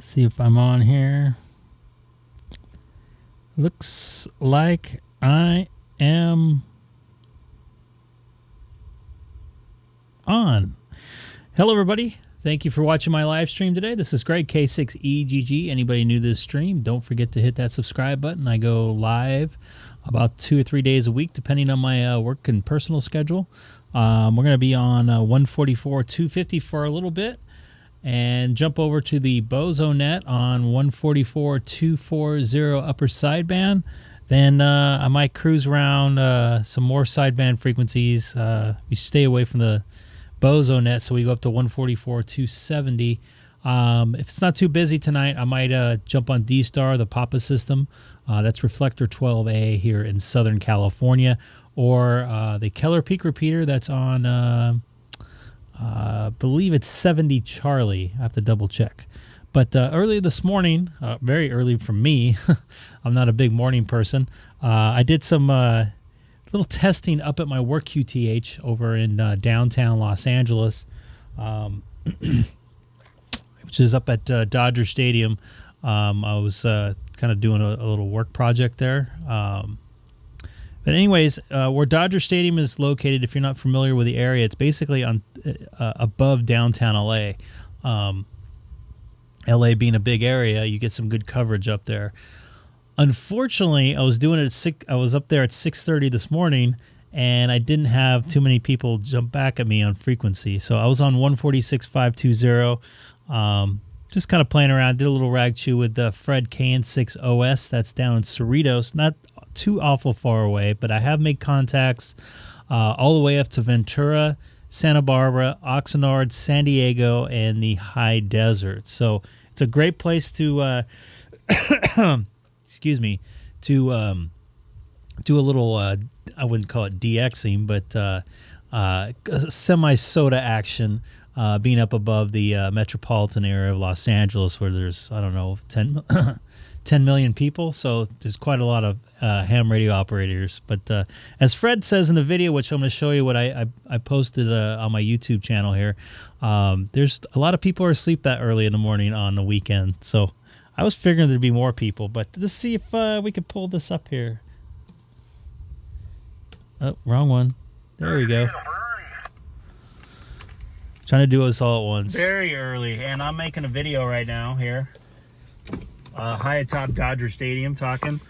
See if I'm on here. Looks like I am on. Hello, everybody. Thank you for watching my live stream today. This is Greg, K6EGG. Anybody new to this stream, don't forget to hit that subscribe button. I go live about 2 or 3 days a week, depending on my work and personal schedule. We're going to be on 144.250 for a little bit, and jump over to the Bozo net on 144.240 upper sideband. Then I might cruise around some more sideband frequencies. We stay away from the Bozo net, so we go up to 144.270. If it's not too busy tonight, I might jump on DStar, the Papa system. That's reflector 12A here in Southern California, or the Keller Peak repeater that's on I believe it's 70 Charlie. I have to double check. But early this morning, very early for me, I'm not a big morning person, I did some little testing up at my work QTH over in downtown Los Angeles, which is up at Dodger Stadium. I was kind of doing a little work project there. But anyways, where Dodger Stadium is located, if you're not familiar with the area, it's basically on above downtown LA. LA being a big area, you get some good coverage up there. Unfortunately, I was doing it at I was up there at 6:30 this morning, and I didn't have too many people jump back at me on frequency. So I was on 146.520. Just kind of playing around. Did a little rag chew with the Fred KN6OS. That's down in Cerritos, not too awful far away, but I have made contacts all the way up to Ventura, Santa Barbara, Oxnard, San Diego, and the high desert. So it's a great place to excuse me, to do a little I wouldn't call it DXing, but semi-soda action, being up above the metropolitan area of Los Angeles, where there's, I don't know, 10 million people, so there's quite a lot of ham radio operators. But as Fred says in the video, which I'm going to show you what I posted on my YouTube channel here, there's a lot of people are asleep that early in the morning on the weekend, so I was figuring there'd be more people. But let's see if we could pull this up here. Oh, wrong one. There we go. Trying to do this all at once. Very early, and I'm making a video right now here. High atop Dodger Stadium, talking.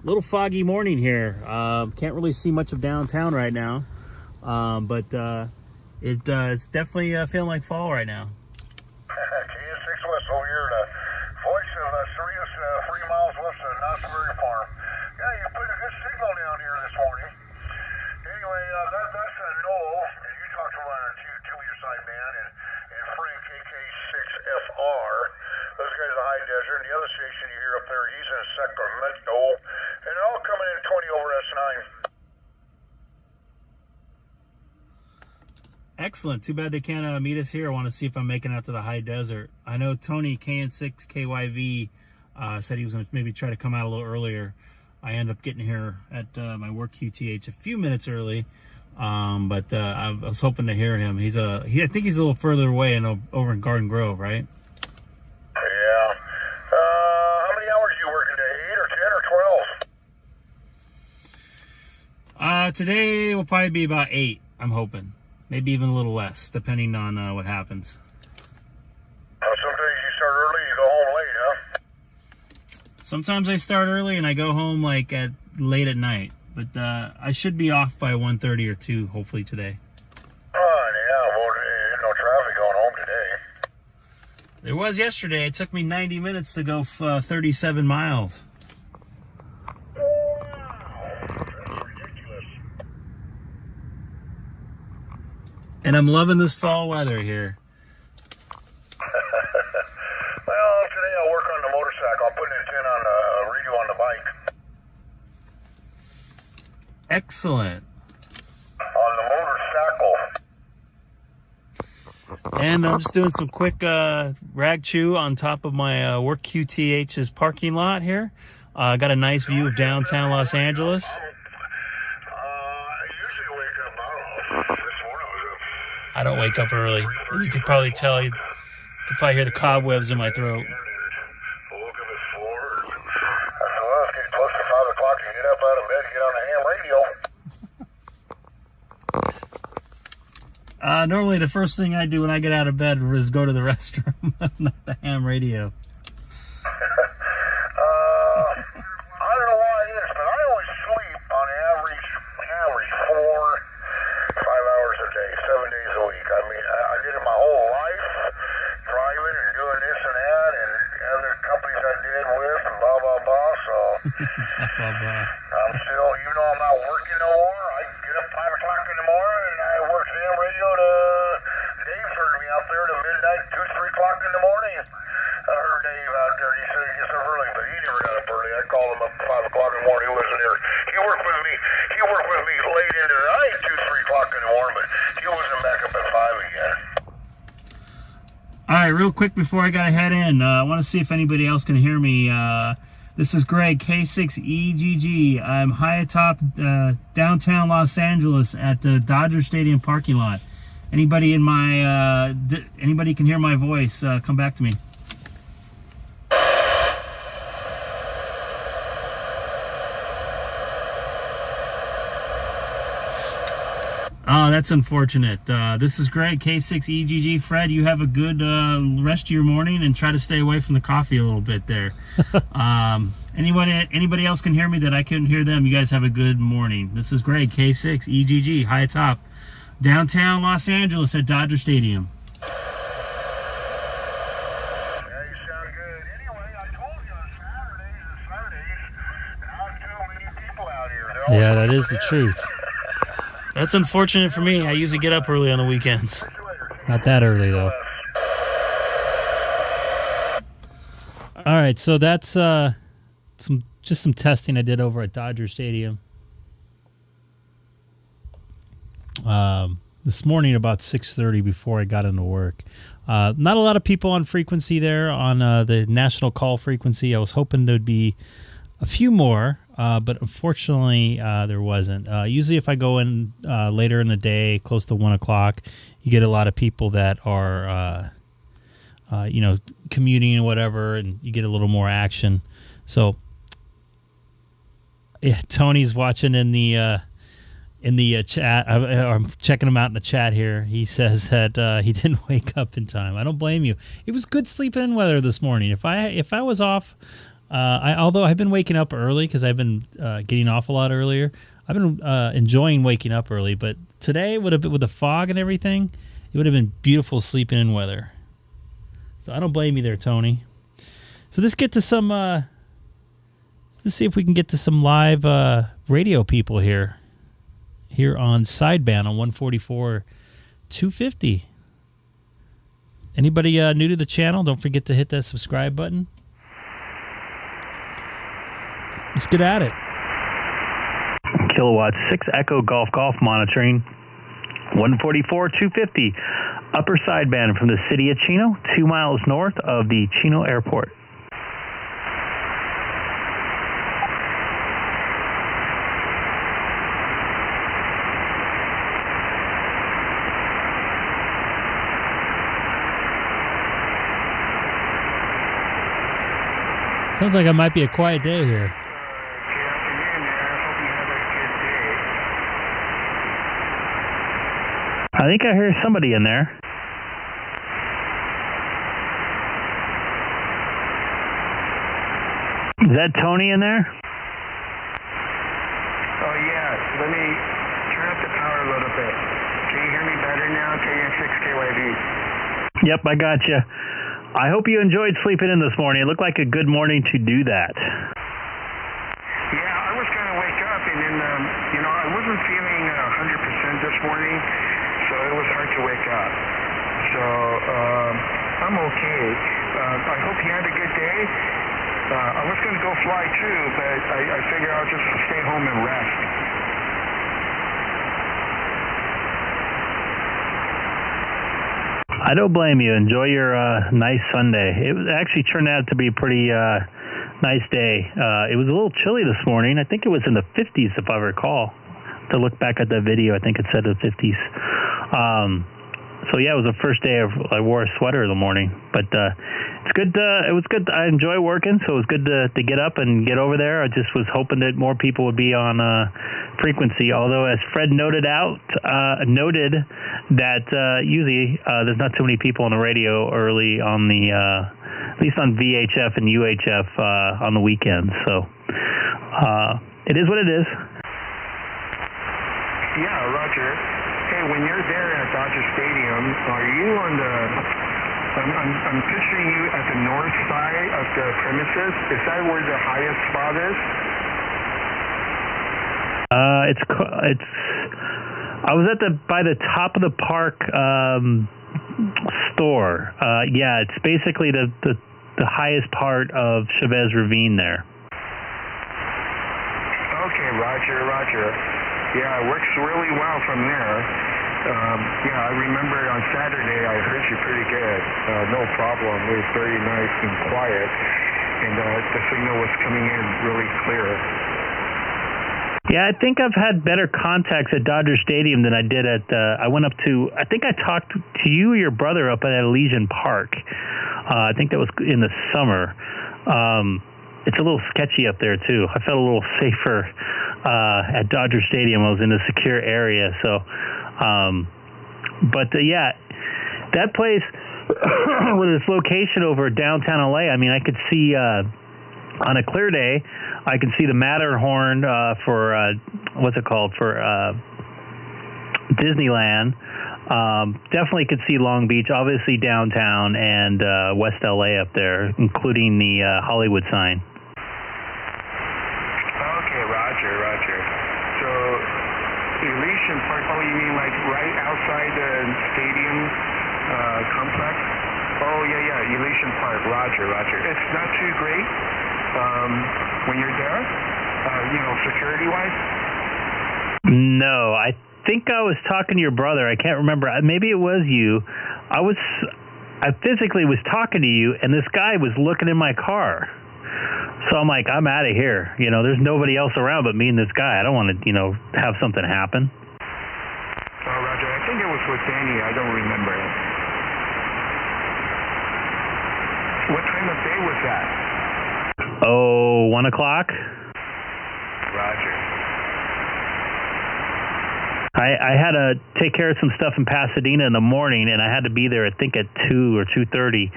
Little foggy morning here. Can't really see much of downtown right now, but it's definitely feeling like fall right now. K6 West over here, the voice of Cerritos, 3 miles west of Nosbury Farm. Yeah, you put a good signal down here this morning. Anyway, that's Noel, and you talked to your sideband, and Frank, KK6FR. Those guys are high desert, and the other station you hear up there, he's in Sacramento, and they're all coming in 20 over S9. Excellent. Too bad they can't meet us here. I want to see if I'm making it out to the high desert. I know Tony KN6KYV said he was going to maybe try to come out a little earlier. I ended up getting here at my work QTH a few minutes early, but I was hoping to hear him. I think he's a little further away over in Garden Grove, right? Yeah. How many hours are you working today? 8 or 10 or 12? Today will probably be about 8, I'm hoping. Maybe even a little less, depending on what happens. Some days you start early, you go home late, huh? Sometimes I start early and I go home like late at night. But I should be off by 1:30 or 2, hopefully today. Yeah, well, there's no traffic going home today. There was yesterday. It took me 90 minutes to go 37 miles. And I'm loving this fall weather here. Well, today I'll work on the motorcycle. I'm putting an antenna on the radio on the bike. Excellent. On the motorcycle. And I'm just doing some quick rag chew on top of my work QTH's parking lot here. Got a nice view of downtown Los Angeles. I usually wake up, I don't know, this morning was up I don't wake up early. You could probably tell could probably hear the cobwebs in my throat. Woke up at 4. I said, well, it's getting close to 5 o'clock. You get up out of bed, get on the ham radio. Normally the first thing I do when I get out of bed is go to the restroom, not the ham radio. I don't know why it is, but I always sleep on average 4, 5 hours a day, 7 days a week. I mean, I did it my whole life, driving and doing this and that, and other companies I did with, and blah, blah, blah, so I'm still, even though I'm not working no more, I get up 5 o'clock in the morning, and I work ham radio to, Dave heard me out there to midnight, 2, 3 o'clock in the morning. I heard Dave out there, he said he gets up early, but he never got up early. I called him up at 5 o'clock in the morning, he wasn't here. He worked with me late into the night, 2, 3 o'clock in the morning, but he wasn't back up at 5 again. All right, real quick before I gotta head in, I want to see if anybody else can hear me. This is Greg, K6EGG. I'm high atop downtown Los Angeles at the Dodger Stadium parking lot. Anybody in my anybody can hear my voice? Come back to me. Oh, that's unfortunate. This is Greg, K6EGG. Fred, you have a good rest of your morning and try to stay away from the coffee a little bit there. Anybody else can hear me that I couldn't hear them? You guys have a good morning. This is Greg, K6EGG, high top, downtown Los Angeles at Dodger Stadium. Yeah, you sound good. Anyway, I told you on Saturdays and Sundays, not too many people out here. Yeah, that is the truth. That's unfortunate for me. I usually get up early on the weekends. Not that early, though. All right, so that's some testing I did over at Dodger Stadium. This morning about 6:30 before I got into work. Not a lot of people on frequency there on the national call frequency. I was hoping there'd be a few more, but unfortunately there wasn't. Usually if I go in later in the day, close to 1 o'clock, you get a lot of people that are, commuting and whatever, and you get a little more action. So, yeah, Tony's watching in the chat. I'm checking him out in the chat here. He says that he didn't wake up in time. I don't blame you. It was good sleeping in weather this morning. If I was off... although I've been waking up early because I've been getting off a lot earlier, I've been enjoying waking up early. But today, would have been with the fog and everything, it would have been beautiful sleeping in weather. So I don't blame you there, Tony. So let's get to some. Let's see if we can get to some live radio people here on sideband on 144.250. Anybody new to the channel? Don't forget to hit that subscribe button. Let's get at it. Kilowatt 6 Echo Golf monitoring 144.250 upper sideband from the city of Chino, 2 miles north of the Chino Airport. Sounds like it might be a quiet day here. I think I hear somebody in there. Is that Tony in there? Oh, yeah. Let me turn up the power a little bit. Can you hear me better now? KN6KYV. Yep, I got you. I hope you enjoyed sleeping in this morning. It looked like a good morning to do that. Yeah, I was going to wake up and then, I wasn't feeling 100% this morning, so it was hard to wake up. So, I'm okay. I hope you had a good day. I was going to go fly too, but I figured I'll just stay home and rest. I don't blame you. Enjoy your nice Sunday. It actually turned out to be a pretty nice day. It was a little chilly this morning. I think it was in the 50s, if I recall. To look back at the video, I think it said the 50s. So yeah, it was the first day I wore a sweater in the morning. But it's good. It was good. I enjoy working, so it was good to get up and get over there. I just was hoping that more people would be on frequency. Although, as Fred noted that usually there's not too many people on the radio early on the, at least on VHF and UHF on the weekends. So it is what it is. Yeah, Roger. Hey, when you're there at Dodger Stadium, are you on the... I'm picturing you at the north side of the premises. Is that where the highest spot is? It's. I was by the top of the park store. Yeah, it's basically the highest part of Chavez Ravine there. Okay, Roger. Yeah, it works really well from there. Yeah, I remember on Saturday I heard you pretty good. No problem. It was very nice and quiet, and the signal was coming in really clear. Yeah, I think I've had better contacts at Dodger Stadium than I did at. I went up to. I think I talked to you or your brother up at Elysian Park. I think that was in the summer. It's a little sketchy up there too. I felt a little safer at Dodger Stadium. I was in a secure area, so. Yeah, that place with its location over downtown LA. I mean, I could see on a clear day, I can see the Matterhorn for what's it called for Disneyland. Definitely could see Long Beach, obviously downtown and West LA up there, including the Hollywood sign. Okay, Roger. So Elysian Park, oh, you mean like right outside the stadium complex? Oh, yeah, Elysian Park, Roger. It's not too great when you're there, security-wise? No, I think I was talking to your brother. I can't remember. Maybe it was you. I physically was talking to you, and this guy was looking in my car. So I'm like, I'm out of here. There's nobody else around but me and this guy. I don't want to, have something happen. Oh, Roger, I think it was with Danny. I don't remember. What time of day was that? Oh, 1 o'clock. Roger. I had to take care of some stuff in Pasadena in the morning, and I had to be there, I think, at 2 or 2:30.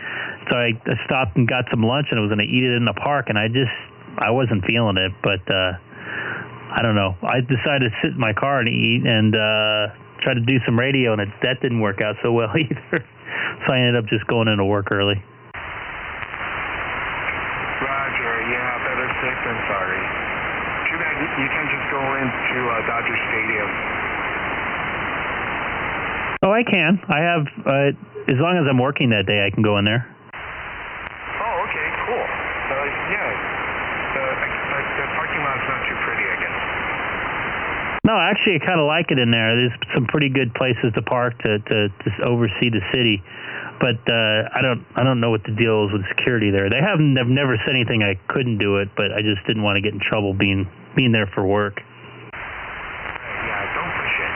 So I stopped and got some lunch, and I was going to eat it in the park, and I wasn't feeling it. But I don't know. I decided to sit in my car and eat and try to do some radio, and that didn't work out so well either. So I ended up just going into work early. Roger, yeah, better safe than sorry. Too bad you can't just go into Dodger Stadium. Oh, I can. I have, as long as I'm working that day, I can go in there. Oh, okay, cool. Yeah, the parking lot's not too pretty, I guess. No, actually, I kind of like it in there. There's some pretty good places to park to oversee the city. But I don't know what the deal is with security there. They've never said anything I couldn't do it, but I just didn't want to get in trouble being there for work. Yeah, don't push it.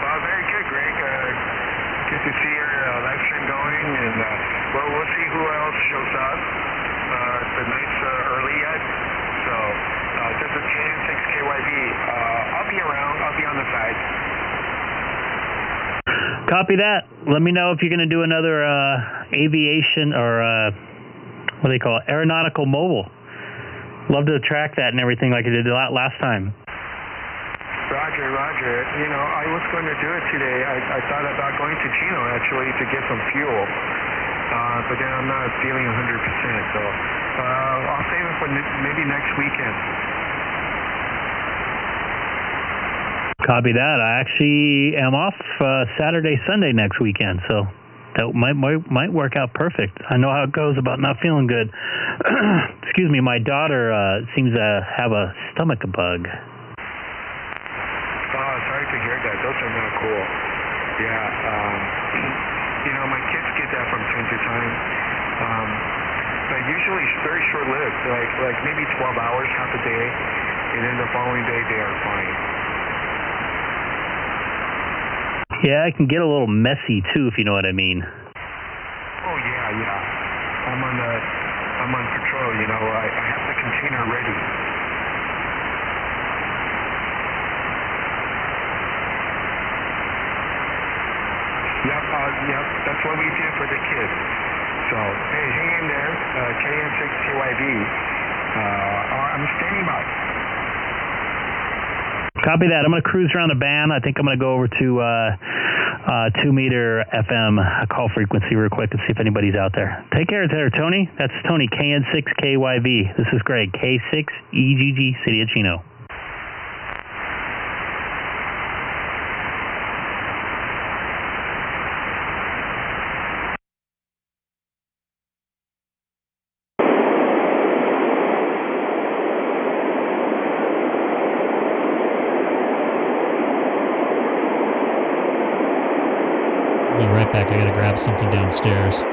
Well, very good, Greg. Good to see your live stream going, and we'll see who else shows up. The night's early yet, so this is K6EGG. I'll be around. I'll be on the side. Copy that. Let me know if you're going to do another aviation or what do they call it? Aeronautical mobile. Love to track that and everything like I did last time. Roger. I was going to do it today. I thought about going to Chino, actually, to get some fuel. But then I'm not feeling 100%. So I'll save it for maybe next weekend. Copy that. I actually am off Saturday, Sunday next weekend, so that might work out perfect. I know how it goes about not feeling good. Excuse me, my daughter seems to have a stomach bug. Oh, sorry to hear that. Those are not cool. Yeah, you know, my kids get that from time to time. But usually it's very short-lived, like maybe 12 hours, half a day, and then the following day they are fine. Yeah, it can get a little messy too, if you know what I mean. Oh yeah. I'm on patrol, you know, I have the container ready. Yep, that's what we do for the kids. So, hey, hang in there, KN6KYV. I'm standing by. Copy that. I'm going to cruise around the band. I think I'm going to go over to 2 meter FM call frequency real quick and see if anybody's out there. Take care there, Tony. That's Tony, KN6KYV. This is Greg, K6EGG, City of Chino. I'll be right back. I gotta grab something downstairs.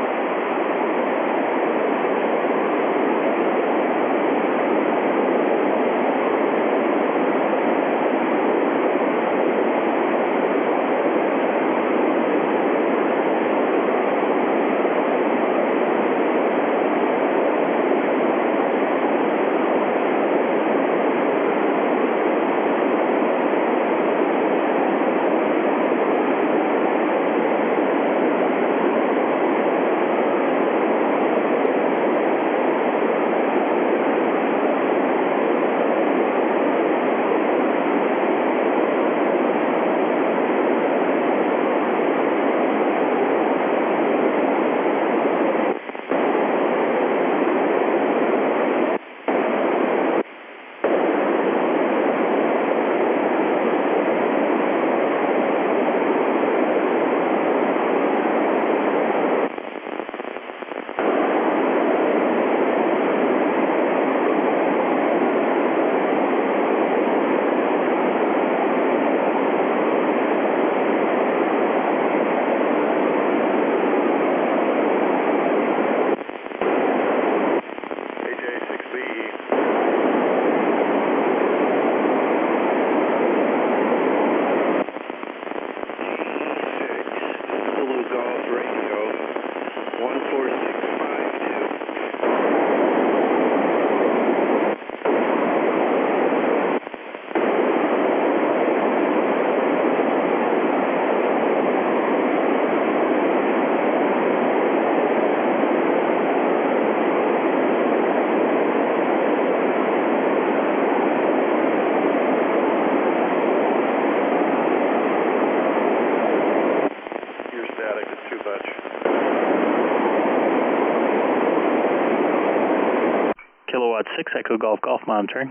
Kilowatt 6, Echo Golf Golf monitoring.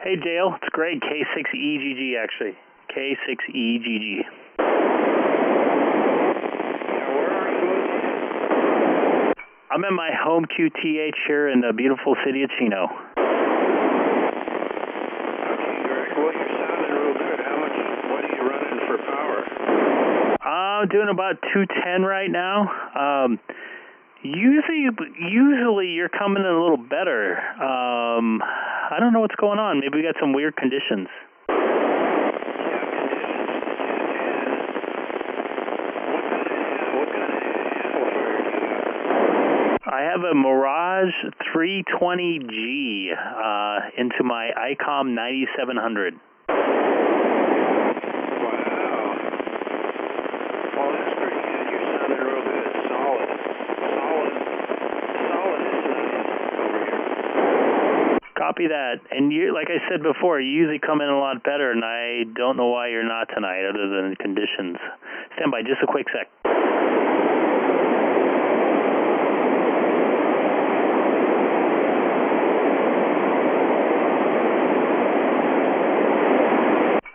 Hey Dale, it's Greg, K6EGG actually. K6EGG. I'm in my home QTH here in the beautiful city of Chino. I'm doing about 210 right now. Usually you're coming in a little better. I don't know what's going on. Maybe we got some weird conditions. I have a Mirage 320G into my Icom 9700. Copy that. And you, like I said before, you usually come in a lot better, and I don't know why you're not tonight other than conditions. Stand by just a quick sec.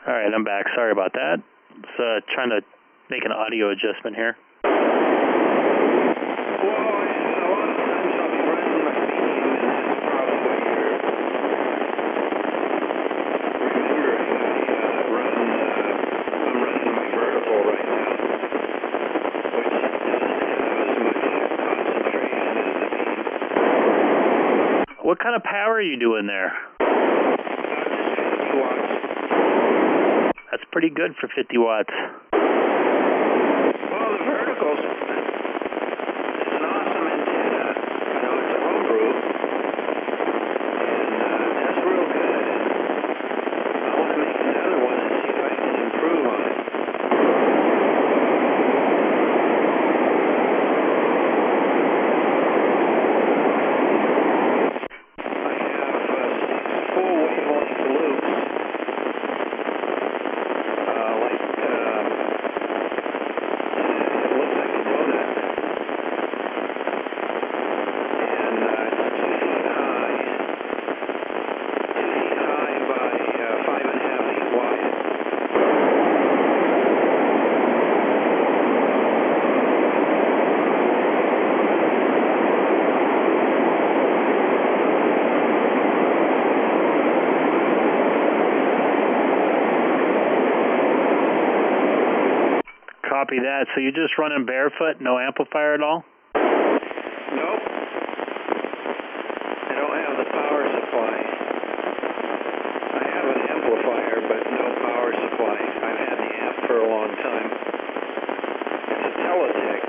All right, I'm back. Sorry about that. Just trying to make an audio adjustment here. Well, a lot of times I'll kind of power are you doing there? 50 watts. That's pretty good for 50 watts. Well, the verticals, it's an awesome antenna. You know, it's a homebrew. And that's real good. I want to make another one and see if I can improve on it. Copy that. So you're just running barefoot, no amplifier at all? Nope. I don't have the power supply. I have an amplifier, but no power supply. I've had the amp for a long time. It's a Teletech.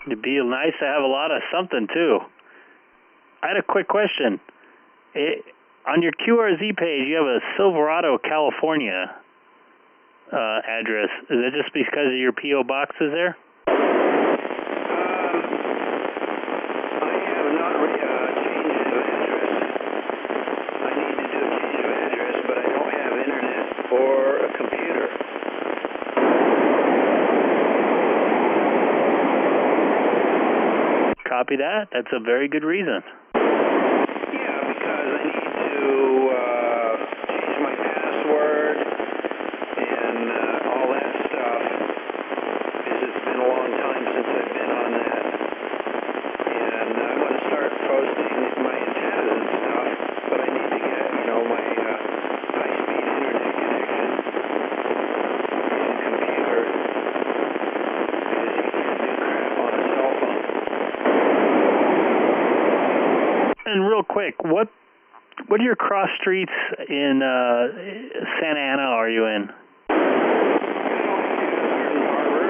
It'd be nice to have a lot of something too. I had a quick question. On your QRZ page, you have a Silverado, California address. Is that just because of your P.O. boxes there? I have not changed of address. I need to do a change of address, but I don't have internet or a computer. Copy that. That's a very good reason. Yeah, because I need to change my password and all that stuff. Because it's been a long time since I've been on that. And I'm going to start posting my antennas and stuff, but I need to get, you know, my high-speed internet connection and computer. Because you can't do crap on a cell phone. And real quick, what are your cross streets in Santa Ana are you in? Harbor.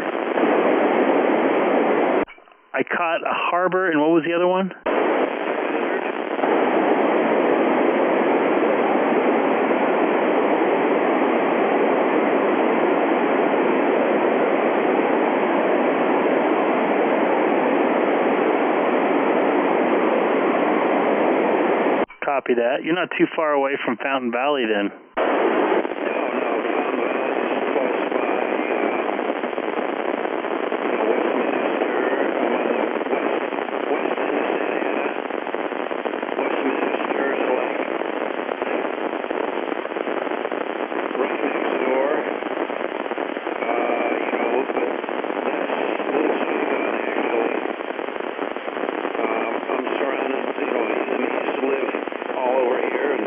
I caught a Harbor, and what was the other one? Copy that. You're not too far away from Fountain Valley then. No, Fountain Valley is close by Westminster. I'm on the west end of Santa Ana. Westminster is like right next door. You know, but that's Little Saigon actually. I'm surrounded, you know, I used to live all over here, and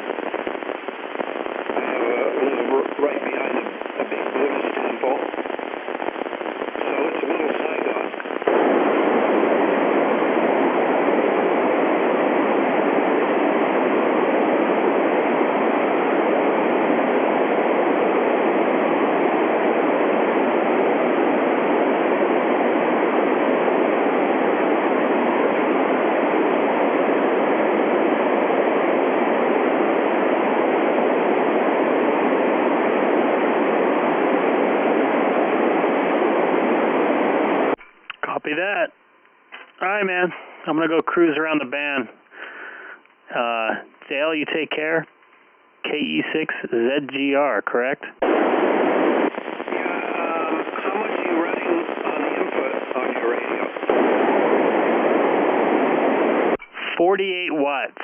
I live right behind a big Buddhist temple, so it's a little Saigon. Copy that. All right, man. I'm going to go cruise around the band. Dale, you take care. K6EGG, correct? Yeah, how much are you running on the input on your radio? 48 watts.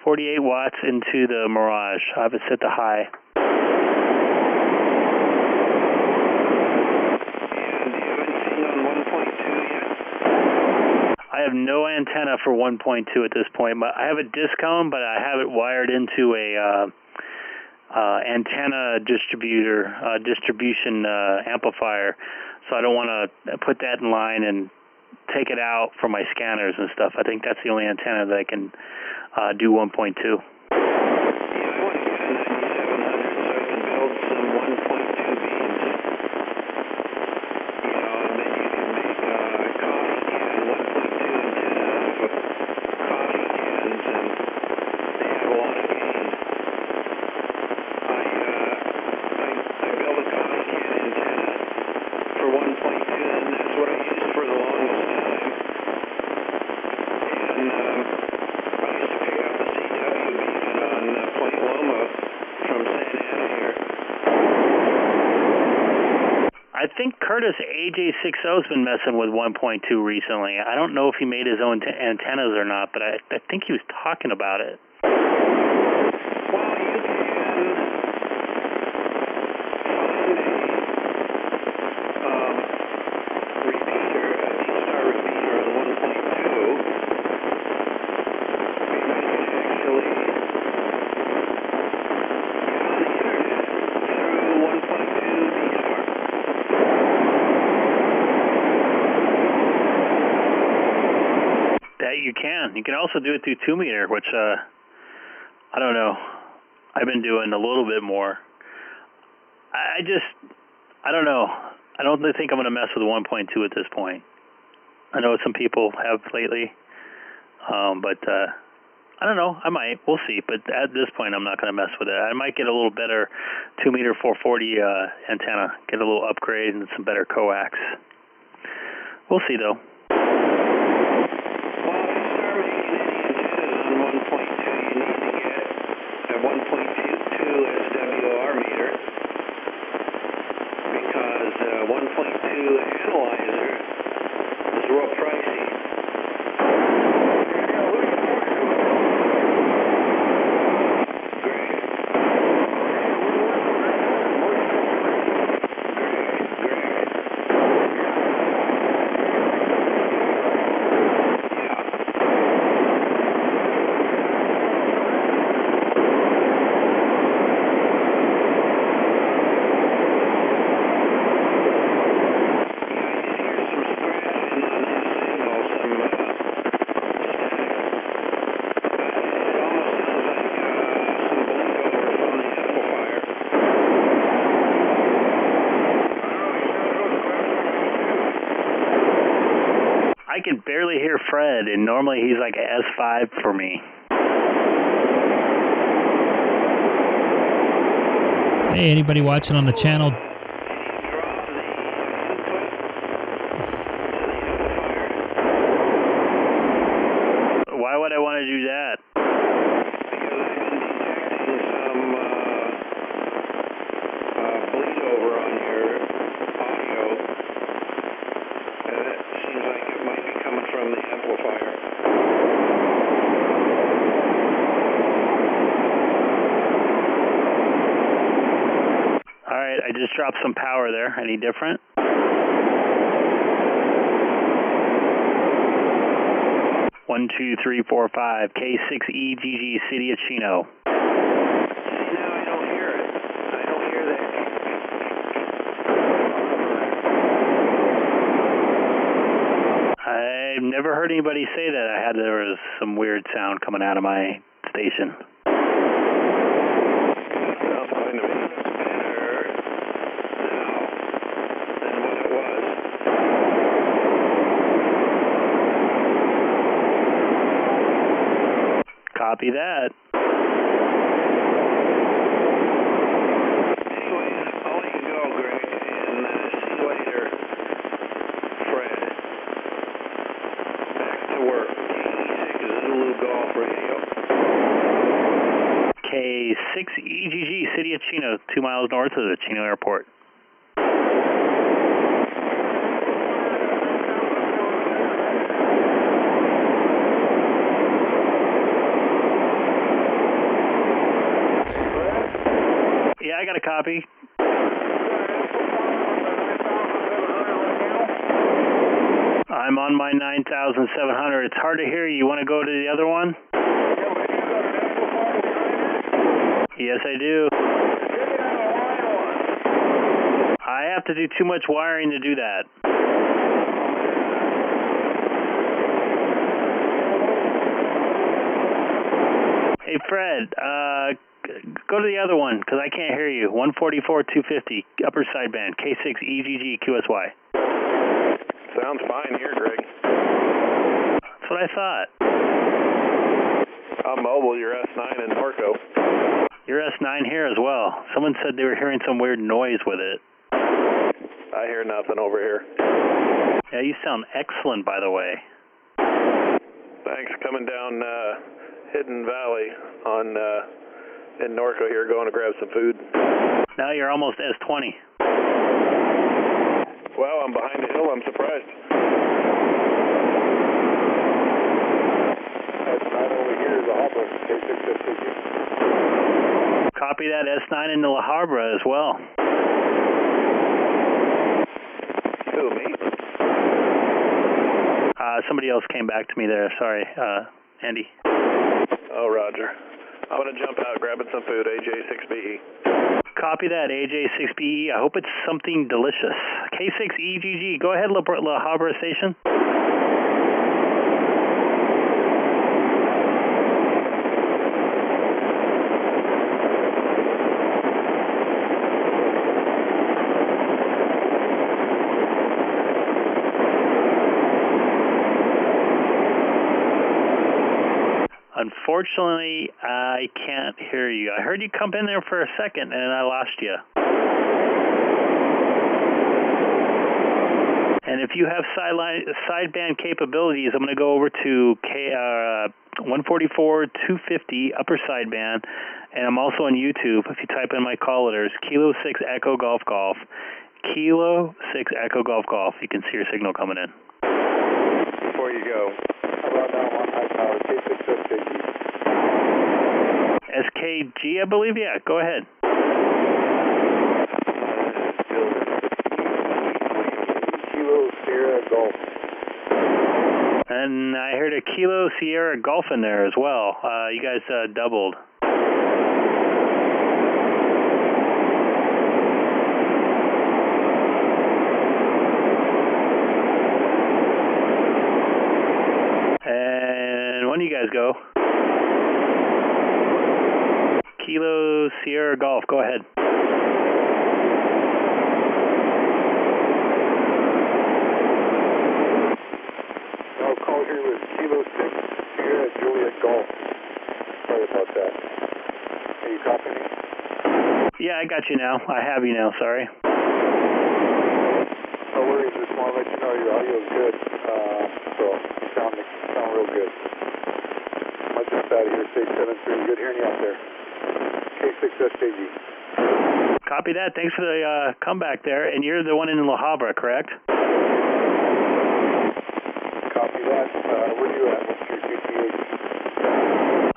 48 watts into the Mirage. I have it set to high. And do you have anything on 1.2 yet? I have no antenna for 1.2 at this point, but I have a discom, but I have it wired into a antenna distribution amplifier, so I don't want to put that in line and take it out for my scanners and stuff. I think that's the only antenna that I can do 1.2. Yeah, I want to get a 9700 so I can build some 1.2 beams. You know, and then you can make coffee can 1.2 antenna out of coffee cans, and they have a lot of gain. I built a coffee can antenna for 1.2, and that's what I used for the longest time. And I used to pick up the CW beacon on Point Loma from Santa Ana here. I think Curtis AJ60's been messing with 1.2 recently. I don't know if he made his own antennas or not, but I think he was talking about it. Well, you can find a repeater, a DStar repeater on 1.2. And you can actually get on the internet through 1.2 DStar. That you can. You can also do it through 2 meter, which I don't know. I've been doing a little bit more. I don't know. I don't think I'm going to mess with 1.2 at this point. I know some people have lately, but I don't know. I might. We'll see. But at this point, I'm not going to mess with it. I might get a little better 2 meter 440 antenna, get a little upgrade and some better coax. We'll see, though. Well, if you start making any antennas on 1.2, you need to get a 1.2 SWR meter, because 1.2 analyzer is real pricey. I can barely hear Fred, and normally he's like an S5 for me. Hey, anybody watching on the channel? Why would I want to do that? Because I've been detecting some bleed over on your audio. It seems like it might be coming from the amplifier. All right, I just dropped some power there. Any different? One, two, three, four, five. K6EGG, City of Chino. See, now I don't hear it. I don't hear that. I've never heard anybody say that. There was some weird sound coming out of my station. Sounds fine to me. It's better now than what it was. Copy that. Anyway, I'll let you go, Greg, and see you later, Fred. Back to work. K6 Zulu Golf Radio. K6EGG, City of Chino, 2 miles north of the Chino Airport. Yeah, I got a copy. I'm on my 9700. It's hard to hear you. You want to go to the other one? Yes, I do. I have to do too much wiring to do that. Hey, Fred, go to the other one, because I can't hear you. 144-250, upper sideband, K6EGG QSY. Sounds fine here, Greg. That's what I thought. I'm mobile, you're S9 in Norco. You're S9 here as well. Someone said they were hearing some weird noise with it. I hear nothing over here. Yeah, you sound excellent, by the way. Thanks. Coming down Hidden Valley on in Norco here, going to grab some food. Now you're almost S20. Wow, I'm behind a hill. I'm surprised. S9 over here is a hopper. K6EGG. Copy that. S9 into La Habra as well. Who, me? Somebody else came back to me there. Sorry, Andy. Oh, Roger. I'm going to jump out grabbing some food, AJ6BE. Copy that, AJ6BE. I hope it's something delicious. K6EGG. Go ahead, La Habra Station. Unfortunately, I can't hear you. I heard you come in there for a second, and I lost you. And if you have sideband capabilities, I'm going to go over to 144-250 upper sideband, and I'm also on YouTube. If you type in my call letters, Kilo 6 Echo Golf Golf, Kilo 6 Echo Golf Golf, you can see your signal coming in. Before you go, how about that one high power, K6EGG? SKG, I believe? Yeah, go ahead. Kilo Sierra Golf. And I heard a Kilo Sierra Golf in there as well. You guys doubled. And when do you guys go? Kilo Sierra Golf, go ahead. I'll call here with Kilo 6 Sierra Juliet Golf. Sorry about that. Can you copy me? Yeah, I got you now. I have you now, sorry. No worries, just want to let you know your audio is good. So you sound real good. I'm just out of here, stage 73. Good hearing you out there. K6EGG. Copy that. Thanks for the comeback there. And you're the one in La Habra, correct? Copy that. Where are you at? What's your QTH?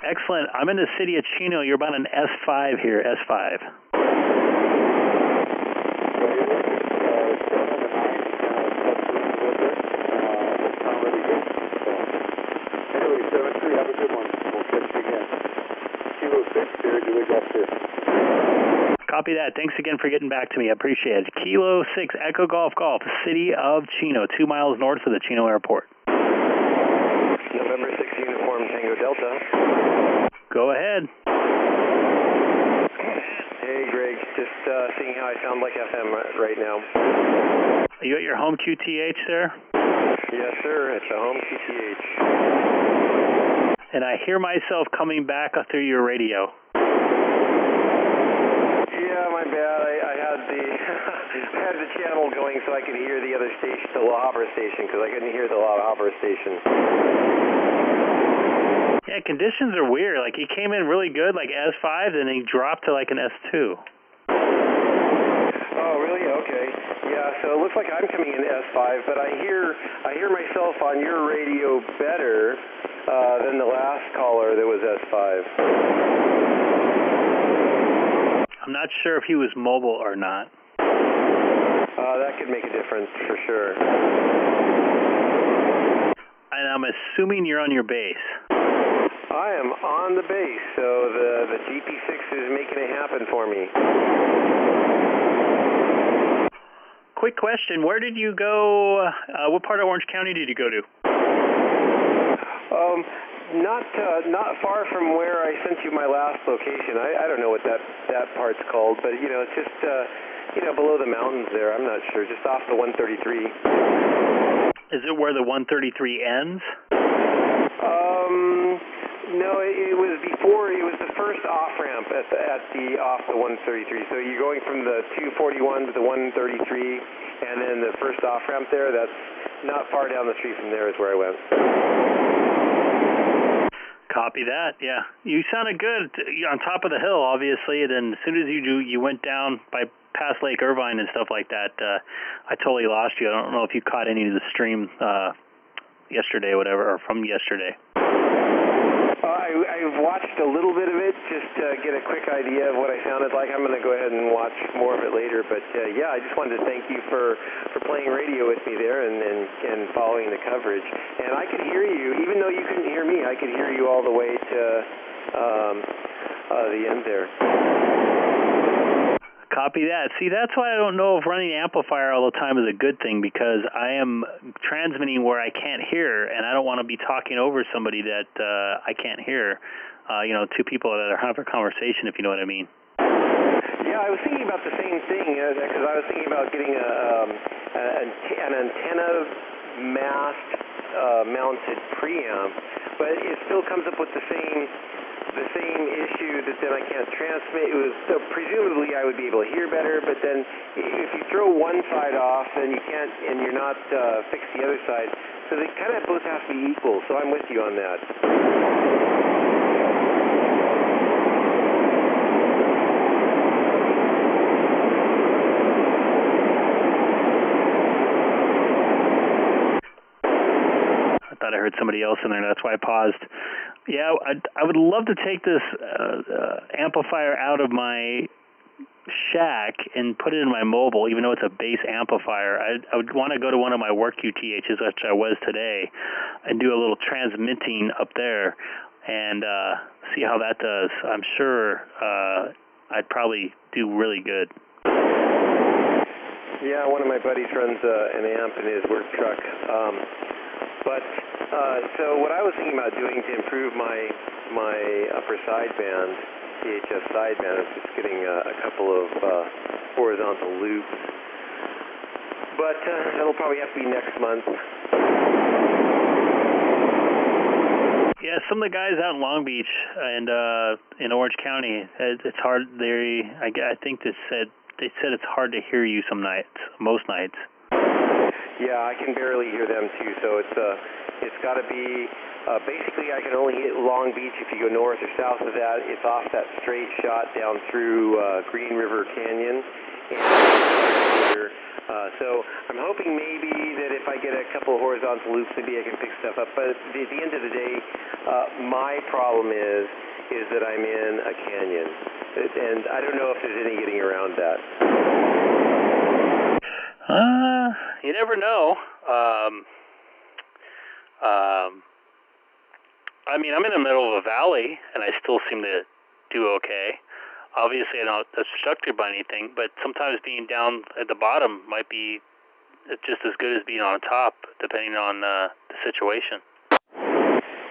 Excellent. I'm in the city of Chino. You're about an S5 here, S5. Anyway, 7-3, have a good one. We'll catch you again. Kilo 6 here, Julie Golf 6. Copy that. Thanks again for getting back to me. I appreciate it. Kilo 6 Echo Golf Golf, city of Chino, 2 miles north of the Chino airport. November 6 Uniform Tango Delta. Go ahead. Hey, Greg. Just seeing how I sound like FM right now. Are you at your home QTH there? Yes, sir. It's a home QTH. And I hear myself coming back through your radio. Yeah, my bad. I had the I had the channel going so I could hear the other station, the La Habra station, because I couldn't hear the La Habra station. Yeah, conditions are weird. Like, he came in really good, like S5, then he dropped to like an S2. Oh, really? Okay. Yeah, so it looks like I'm coming in S5, but I hear myself on your radio better than the last caller that was S5. I'm not sure if he was mobile or not. That could make a difference for sure. And I'm assuming you're on your base. I am on the base, so the GP6 is making it happen for me. Quick question, where did you go, what part of Orange County did you go to? Not far from where I sent you my last location. I don't know what that part's called, but you know, it's just below the mountains there. I'm not sure, just off the 133. Is it where the 133 ends? No, it was before. It was the first off ramp off the 133. So you're going from the 241 to the 133, and then the first off ramp there. That's not far down the street from there is where I went. Copy that. Yeah, you sounded good on top of the hill, obviously. And then as soon as you went down by past Lake Irvine and stuff like that, I totally lost you. I don't know if you caught any of the stream yesterday, or whatever, or from yesterday. I've watched a little bit of it just to get a quick idea of what I sounded like. I'm going to go ahead and watch more of it later. But yeah, I just wanted to thank you for playing radio with me there and following the coverage. And I could hear you, even though you couldn't hear me, I could hear you all the way to the end there. Copy that. See, that's why I don't know if running an amplifier all the time is a good thing, because I am transmitting where I can't hear, and I don't want to be talking over somebody that I can't hear. Two people that are having a conversation, if you know what I mean. Yeah, I was thinking about the same thing, because I was thinking about getting an antenna mast mounted preamp, but it still comes up with the same issue that then I can't transmit. So presumably I would be able to hear better, but then if you throw one side off, then you can't, and you're not fix the other side. So they kind of both have to be equal. So I'm with you on that. I thought I heard somebody else in there. That's why I paused. Yeah, I would love to take this amplifier out of my shack and put it in my mobile, even though it's a base amplifier. I would want to go to one of my work QTHs, which I was today, and do a little transmitting up there and see how that does. I'm sure I'd probably do really good. Yeah, one of my buddies runs an amp in his work truck. So what I was thinking about doing to improve my upper sideband, CHF sideband, is just getting a couple of horizontal loops. But that'll probably have to be next month. Yeah, some of the guys out in Long Beach and in Orange County, it's hard. I think they said it's hard to hear you some nights, most nights. Yeah, I can barely hear them too. So it's got to be basically I can only hit Long Beach if you go north or south of that. It's off that straight shot down through Green River Canyon. So I'm hoping maybe that if I get a couple of horizontal loops, maybe I can pick stuff up. But at the end of the day, my problem is that I'm in a canyon, and I don't know if there's any getting around that. You never know. I mean, I'm in the middle of a valley, and I still seem to do okay. Obviously, I'm not obstructed by anything, but sometimes being down at the bottom might be just as good as being on top, depending on the situation.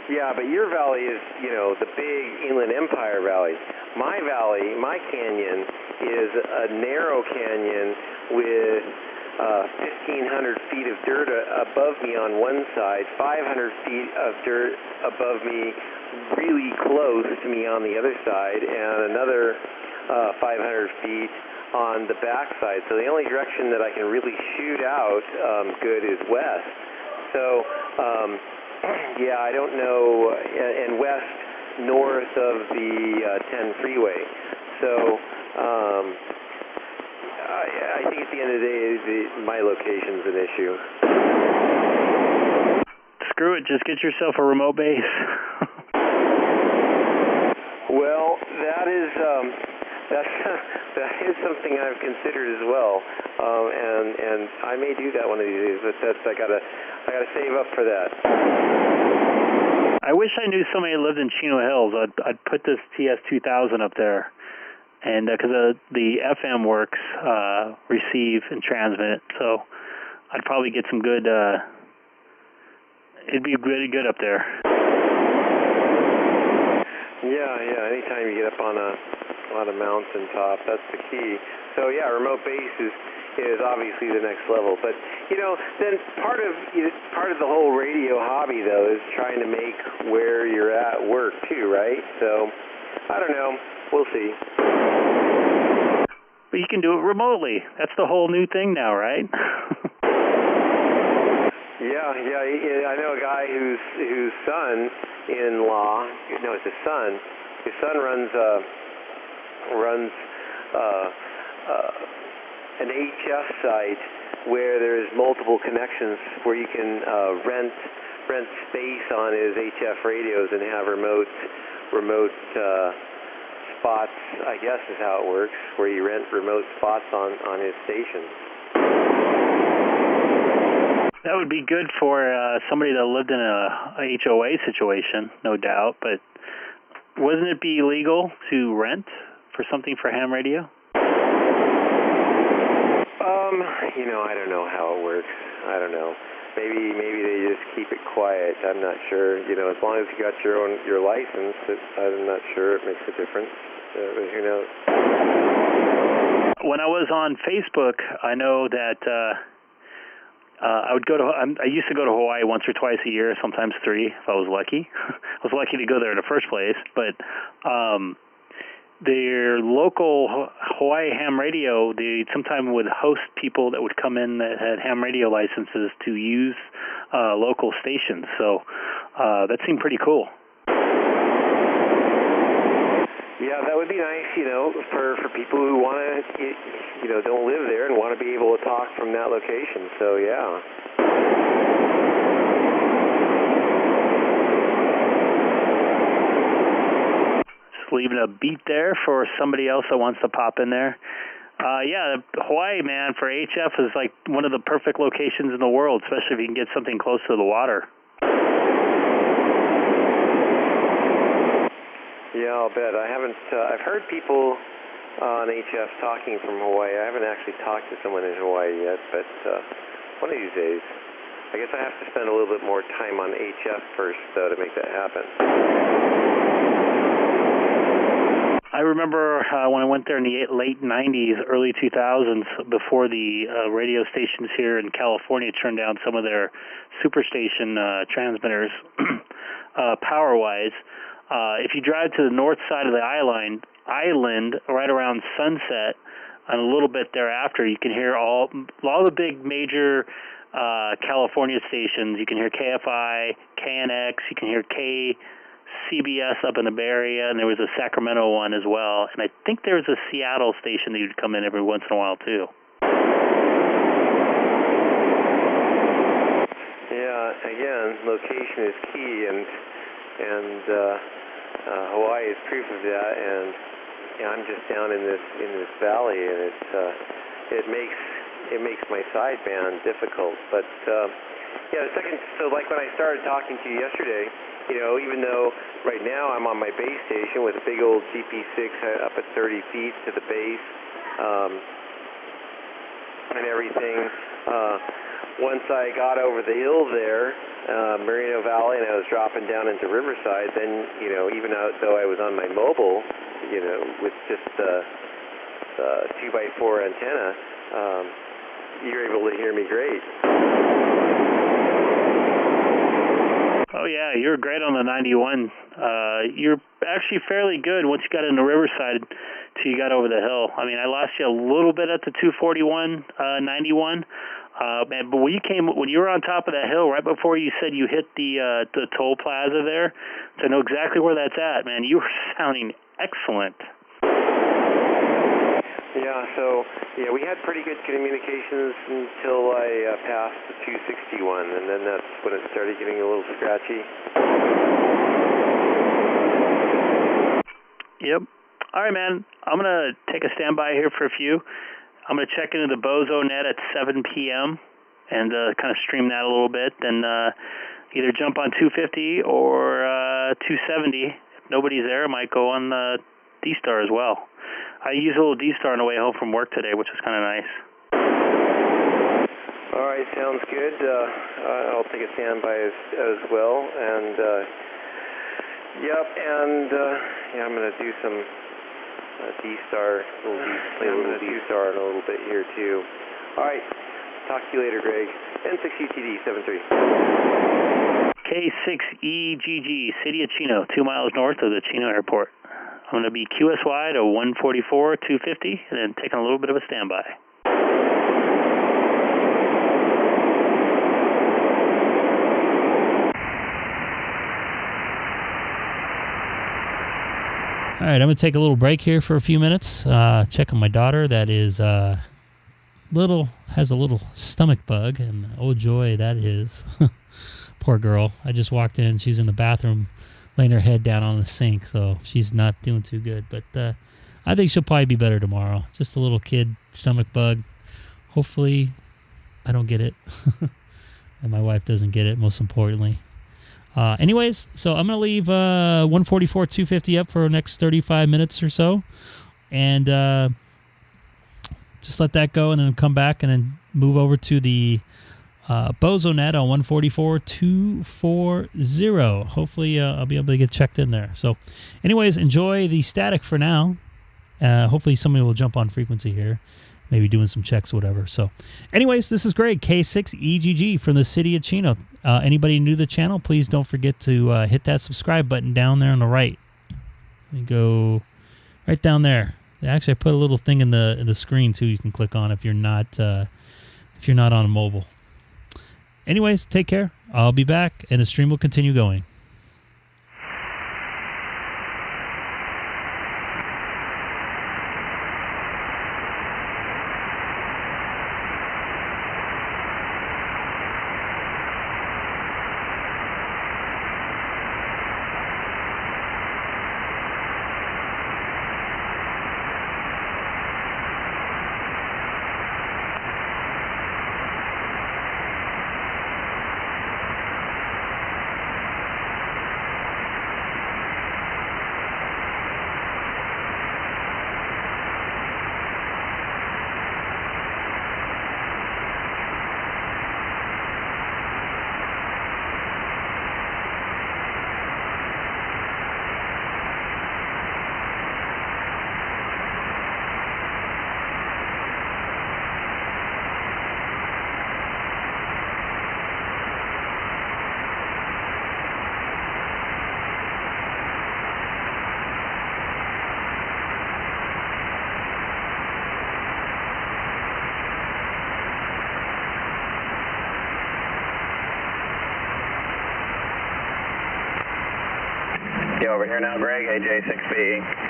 Yeah, but your valley is, the big Inland Empire Valley. My valley, my canyon, is a narrow canyon with 1,500 feet of dirt above me on one side, 500 feet of dirt above me really close to me on the other side, and another 500 feet on the back side. So the only direction that I can really shoot out good is west. So, yeah, I don't know, and west north of the 10 freeway. So, I think at the end of the day, my location's an issue. Screw it, just get yourself a remote base. Well, that is something I've considered as well, and I may do that one of these days. But I gotta save up for that. I wish I knew somebody who lived in Chino Hills. I'd put this TS-2000 up there, and because the FM works, receive and transmit, so I'd probably get some good. It'd be really good up there. Yeah. Anytime you get up on a mountain top, that's the key. So yeah, remote base is obviously the next level. But then part of the whole radio hobby though is trying to make where you're at work too, right? So I don't know. We'll see. But you can do it remotely. That's the whole new thing now, right? Yeah. I know a guy whose son-in-law, no, it's his son. His son runs an HF site where there's multiple connections where you can rent space on his HF radios and have remote spots. I guess is how it works, where you rent remote spots on his stations. That would be good for somebody that lived in a HOA situation, no doubt, but wouldn't it be illegal to rent for something for ham radio? I don't know how it works. I don't know. Maybe they just keep it quiet. I'm not sure. As long as you got your license, I'm not sure it makes a difference. Who knows? When I was on Facebook, I know that I used to go to Hawaii once or twice a year, sometimes 3 if I was lucky. I was lucky to go there in the first place, but their local Hawaii ham radio, they sometimes would host people that would come in that had ham radio licenses to use local stations. So that seemed pretty cool. Yeah, that would be nice, for people who want to, don't live there and want to be able to talk from that location. So, yeah. Just leaving a beat there for somebody else that wants to pop in there. Yeah, Hawaii, man, for HF is like one of the perfect locations in the world, especially if you can get something close to the water. Yeah, I'll bet. I've heard people on HF talking from Hawaii. I haven't actually talked to someone in Hawaii yet, but one of these days. I guess I have to spend a little bit more time on HF first, though, to make that happen. I remember when I went there in the late 90s, early 2000s, before the radio stations here in California turned down some of their superstation transmitters, power-wise. If you drive to the north side of the island, right around sunset, and a little bit thereafter, you can hear all the big major California stations. You can hear KFI, KNX, you can hear KCBS up in the Bay Area, and there was a Sacramento one as well. And I think there was a Seattle station that you'd come in every once in a while, too. Yeah, again, location is key, and Hawaii is proof of that, and I'm just down in this valley, and it makes my sideband difficult. But so like when I started talking to you yesterday, even though right now I'm on my base station with a big old GP6 up at 30 feet to the base, and everything. Once I got over the hill there, Merino Valley, and I was dropping down into Riverside, then, even though I was on my mobile, with just the 2x4 antenna, you're able to hear me great. Oh, yeah, you're great on the 91. You're actually fairly good once you got into Riverside till you got over the hill. I mean, I lost you a little bit at the 241, 91. But when you were on top of that hill, right before you said you hit the toll plaza there, so I know exactly where that's at, man. You were sounding excellent. Yeah, we had pretty good communications until I passed the 261, and then that's when it started getting a little scratchy. Yep. All right, man. I'm going to take a standby here for a few. I'm going to check into the Bozo net at 7 p.m. and kind of stream that a little bit. Then either jump on 250 or 270. If nobody's there, I might go on the DStar as well. I used a little DStar on the way home from work today, which was kind of nice. All right, sounds good. I'll take a standby as well. And, I'm going to do some DStar, play a little DStar in a little bit here, too. All right, talk to you later, Greg. N6EGG 73. K6EGG, City of Chino, 2 miles north of the Chino Airport. I'm going to be QSY to 144, 250, and then taking a little bit of a standby. All right, I'm going to take a little break here for a few minutes. Check on my daughter that is has a little stomach bug, and oh joy, that is. Poor girl. I just walked in. She's in the bathroom laying her head down on the sink, so she's not doing too good. But I think she'll probably be better tomorrow. Just a little kid stomach bug. Hopefully I don't get it. And my wife doesn't get it, most importantly. Anyways, so I'm going to leave 144, 250 up for the next 35 minutes or so. And just let that go and then come back and then move over to the Bozo net on 144, 240. Hopefully I'll be able to get checked in there. So anyways, enjoy the static for now. Hopefully somebody will jump on frequency here. Maybe doing some checks or whatever. So anyways, this is Greg, K6EGG from the City of Chino. Anybody new to the channel, please don't forget to hit that subscribe button down there on the right. You go right down there. Actually, I put a little thing in the screen too you can click on if you're not on a mobile. Anyways, take care. I'll be back and the stream will continue going. Yeah, over here now, Greg, AJ6B.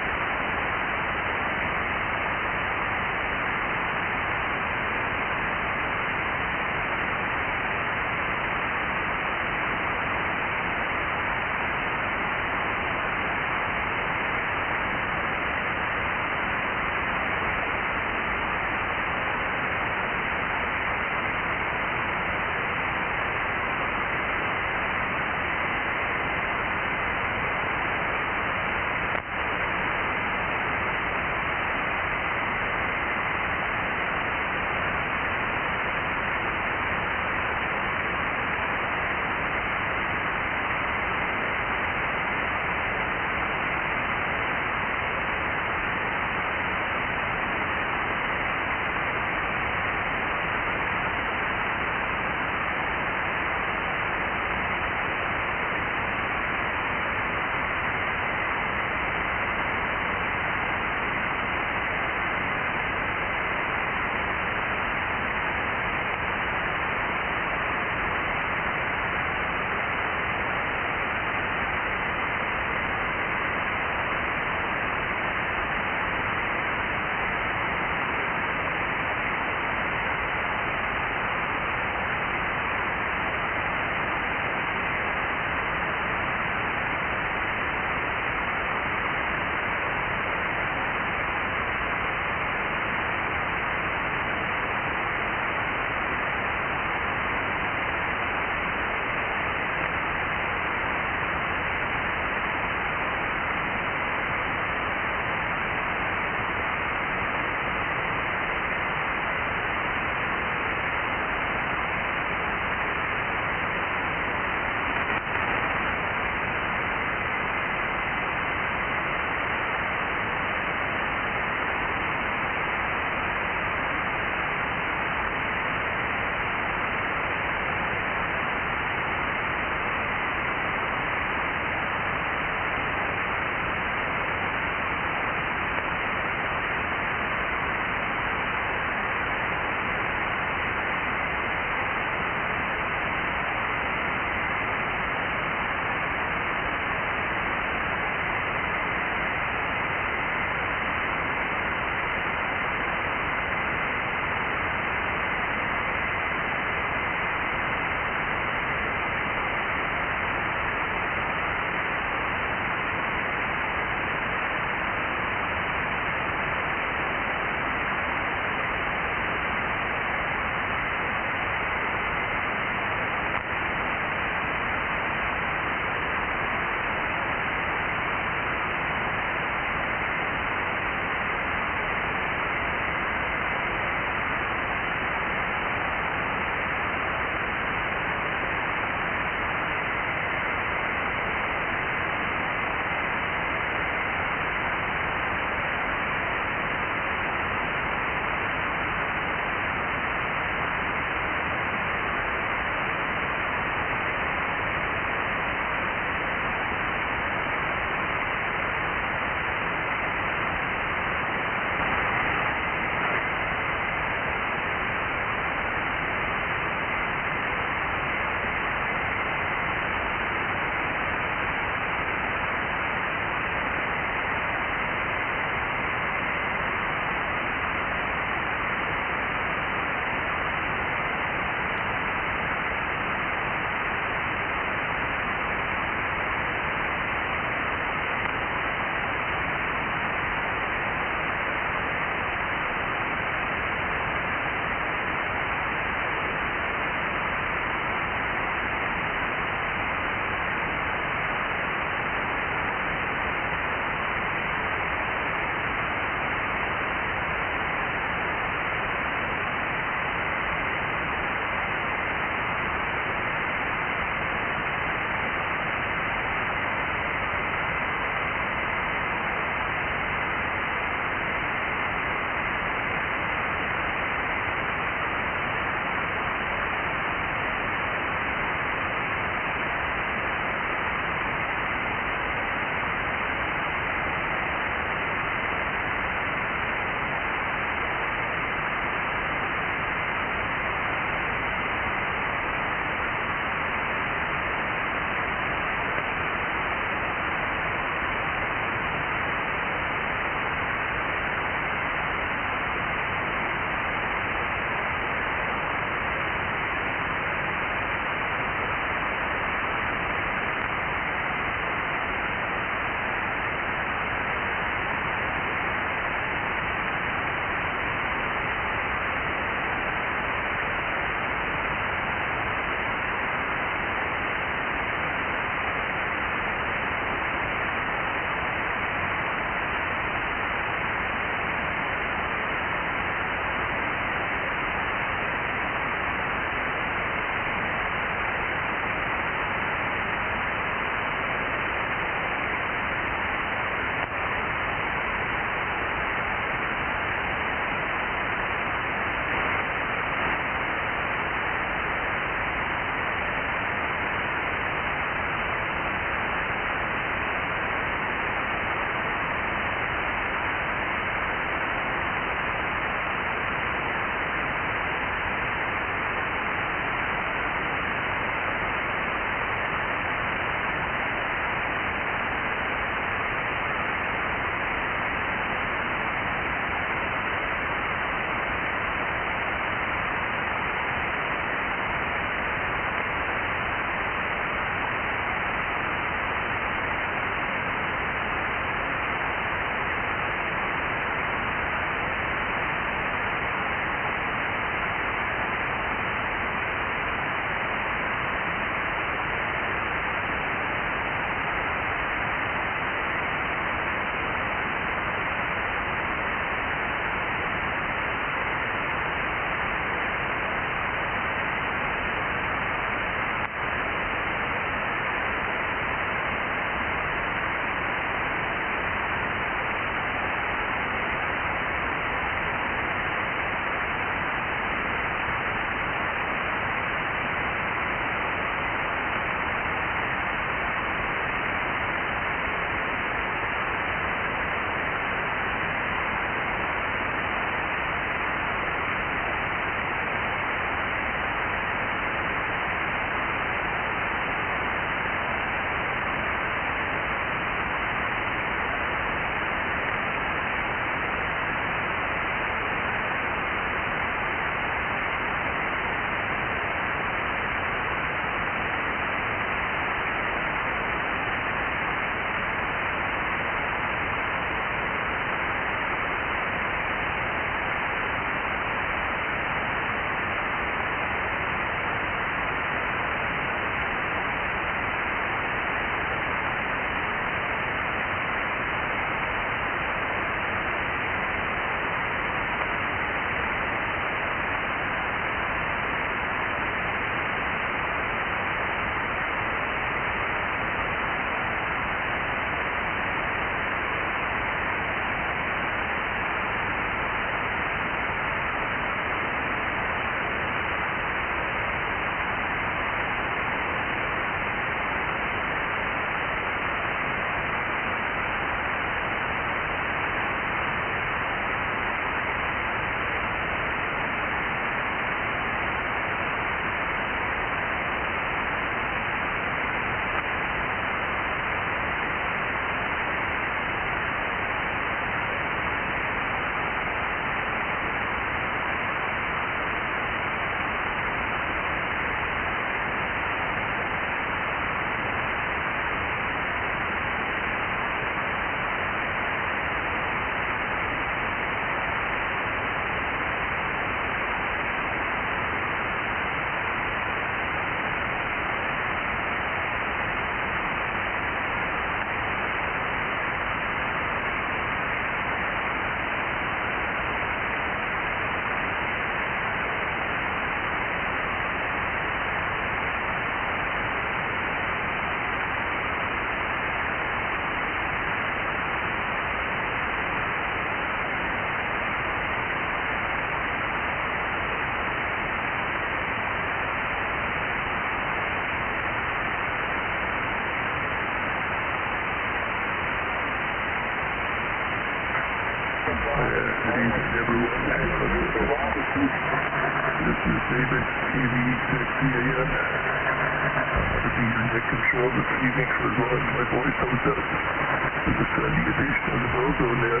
David, KV6EGG. To be your net control this evening for as long as my voice holds up. For the Sunday edition of the Bozo Net.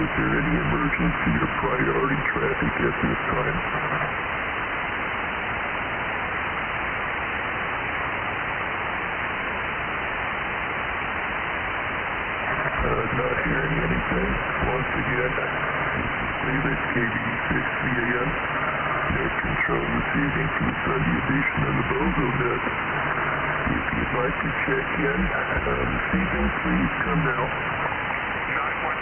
Is there any emergency or priority traffic at this time? Not hearing anything. Once again, David, KV6EGG. Net control this evening for the Sunday edition of the Bozo Net. If you'd like to check in this evening, please come now. 919.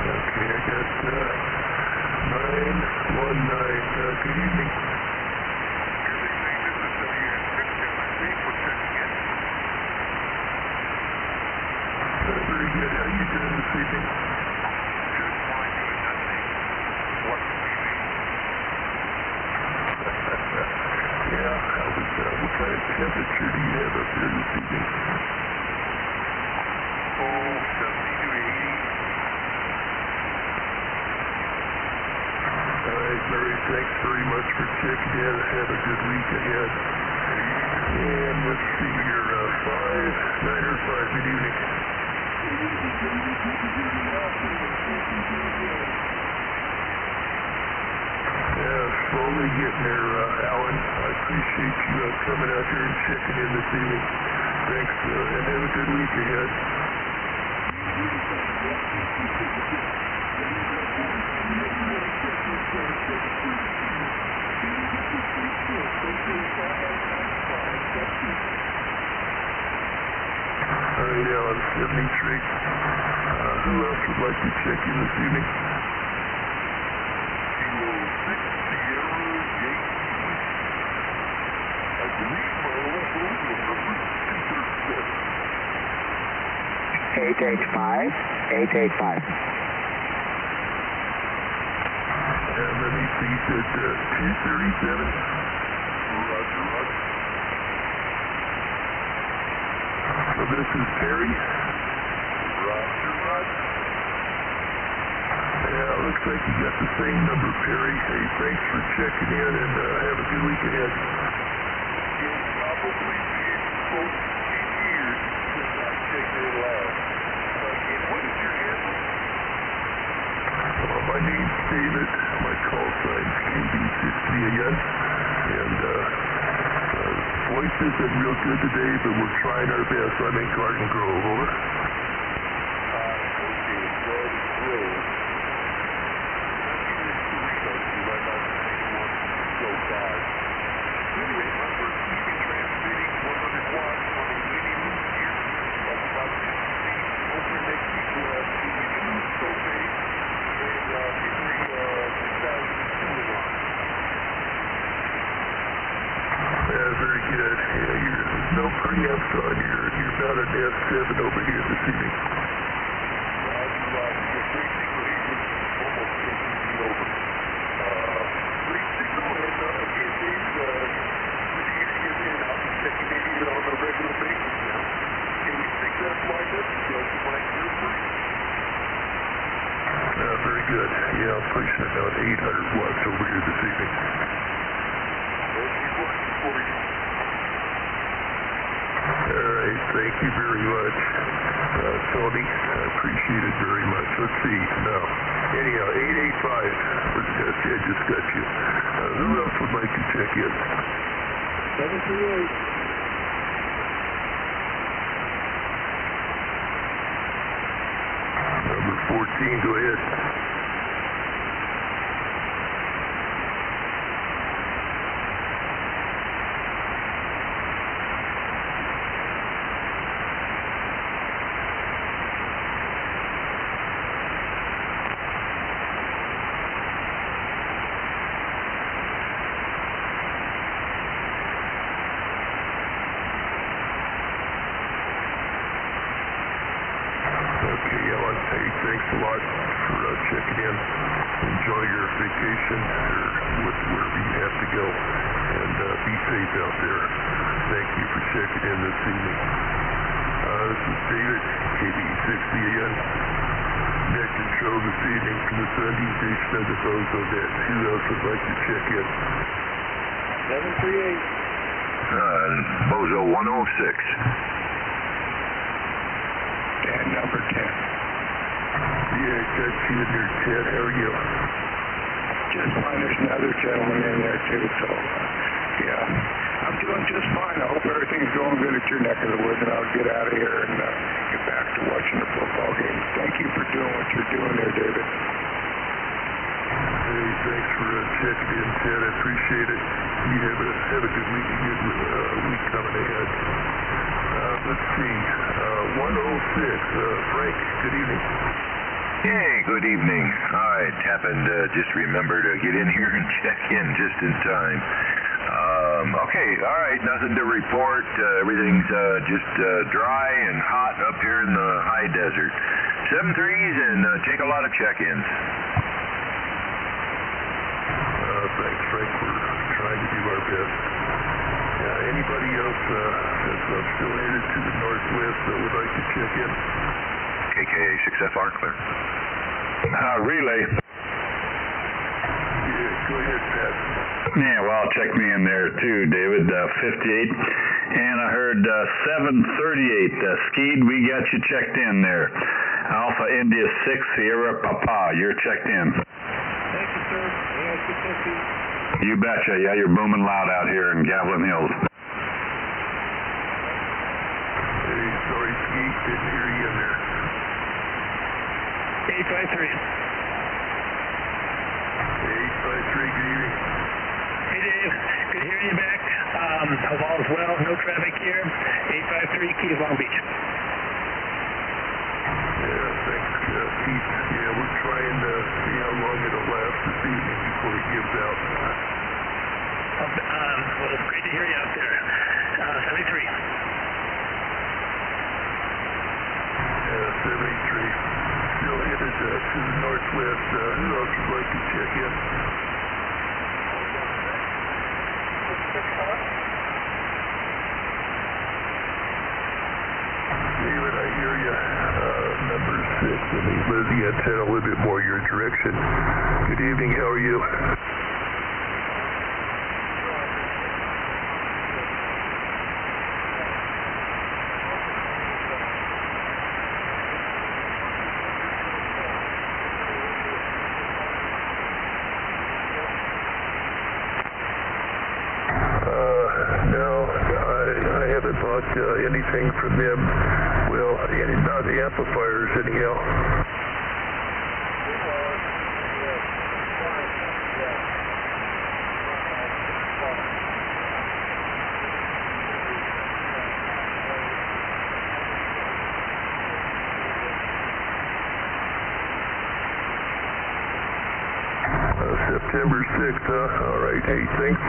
Okay, I got 919. Good evening. Very good. How you doing this evening? Just fine, doing nothing. What's leaving? Yeah, what kind of temperature do you have up there this evening? Oh, 70 to 80. All right, Murray, thanks very much for checking in. Have a good week ahead. And let's see here, 595. Good evening. Yeah, slowly getting there, Alan. I appreciate you coming out here and checking in this evening. Thanks, and have a good week ahead. All right, Alan, 73. Who else would like to check in this evening? 885. 885. Let me see, you said 237. Roger, roger. So this is Terry. Roger, roger. Yeah, looks like you got the same number, Perry. Hey, thanks for checking in and have a good week ahead. It's probably been close to 10 years since I checked in last. And what is your handle? My name's David. My call sign's KV6EGG. And voice isn't real good today, but we're trying our best. I'm in Garden Grove, over. Very good. Yeah, there's no preamps on. You're about an F7 over here this evening. Very good. Yeah, I'm pushing about 800 watts over here this evening. All right, thank you very much, Tony. I appreciate it very much. Let's see. Now, anyhow, 885. I just got you. Who else would like to check in? 738. Number 14, go ahead. Thanks a lot for checking in. Enjoy your vacation or wherever you have to go. And be safe out there. Thank you for checking in this evening. This is David, KV6 again. Net control this evening from the Sunday station of the Bozo Net. Who else would like to check in? 738. Bozo 106. And number 10. Yeah, got you in there, Ted. How are you? Just fine. There's another gentleman in there too, so yeah. I'm doing just fine. I hope everything's going good at your neck of the woods, and I'll get out of here and get back to watching the football game. Thank you for doing what you're doing there, David. Hey, thanks for checking in, Ted. I appreciate it. You have a good week, week coming ahead. Let's see. 106. Frank, good evening. Hey, good evening. I happened to just remember to get in here and check in just in time. Okay, all right, nothing to report. Everything's just dry and hot up here in the high desert. 7-3s and take a lot of check-ins. Thanks, Frank. We're trying to do our best. Anybody else that's still headed to the northwest that would like to check in? K6EGG clear. Relay. Yeah, go ahead, Pat. Yeah, well, check me in there too, David. 58. And I heard 738. Skeed, we got you checked in there. Alpha India 6 Sierra Papa, you're checked in. Thank you, sir. Yeah, You betcha. Yeah, you're booming loud out here in Gavilan Hills. Hey, sorry, Skeet, didn't hear you in there. 853. 853, good evening. Hey, Dave. Good hearing you back. Hope all is well. No traffic here. 853, Keys, Long Beach. Yeah, thanks, Keith. Yeah, we're trying to see how long it'll last this evening before it gives out. Well, great to hear you out there. 73. 73. Still headed to the northwest. Who else would like to check in? David, I hear you. Number 6. Let me move the antenna a little bit more your direction. Good evening. How are you? No, I haven't bought anything from them. Well, not the amplifiers anyhow. September 6th, huh? All right. Hey, thanks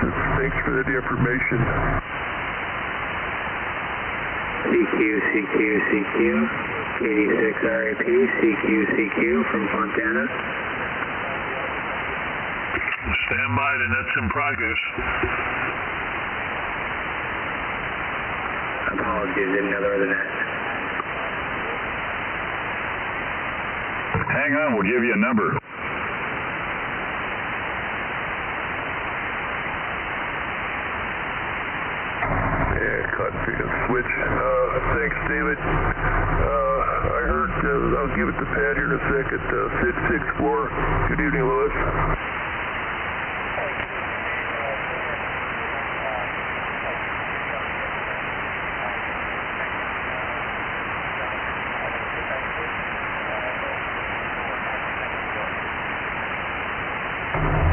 for that information. CQ, K6RAP, CQ from Fontana. Stand by, the net's in progress. Apologies, didn't know there was a net. Hang on, we'll give you a number. Switch. Thanks, David. I heard, I'll give it to Pat here in a second. 664. Good evening, Lewis.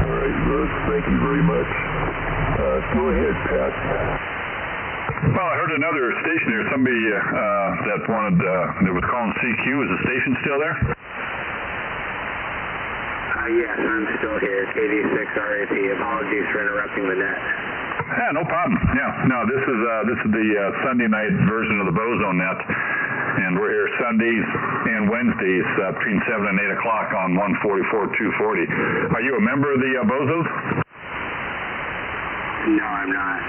All right, Lewis, thank you very much. Go ahead, Pat. Well, I heard another station there. Somebody that was calling CQ. Is the station still there? Yes, I'm still here. KV6RAP. Apologies for interrupting the net. Yeah, no problem. Yeah, no, this is the Sunday night version of the Bozo Net, and we're here Sundays and Wednesdays between 7 and 8 o'clock on 144-240. Are you a member of the Bozos? No, I'm not.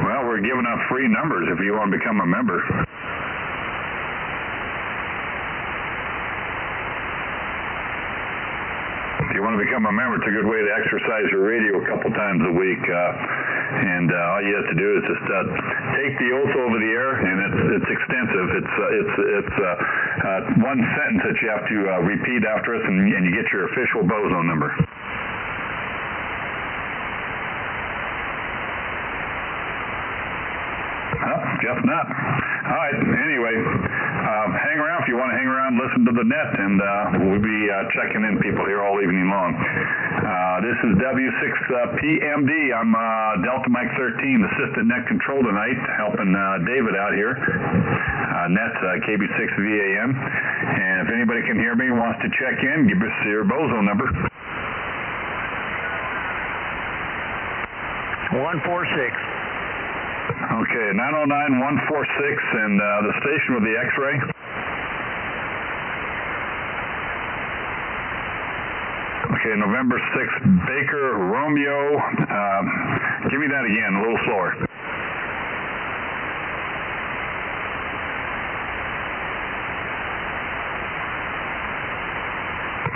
Well, we're giving out free numbers if you want to become a member. If you want to become a member, it's a good way to exercise your radio a couple times a week. And all you have to do is just take the oath over the air, and it's extensive. It's one sentence that you have to repeat after us, and you get your official boson number. Guess not. All right. Anyway, hang around if you want to hang around, listen to the net, and we'll be checking in people here all evening long. This is W6PMD. I'm Delta Mike 13, assistant net control tonight, helping David out here. Net's KB6VAM. And if anybody can hear me, wants to check in, give us your boson number. 146. Okay, 909-146, and the station with the X-ray? Okay, November 6th, Baker, Romeo. Give me that again, a little slower.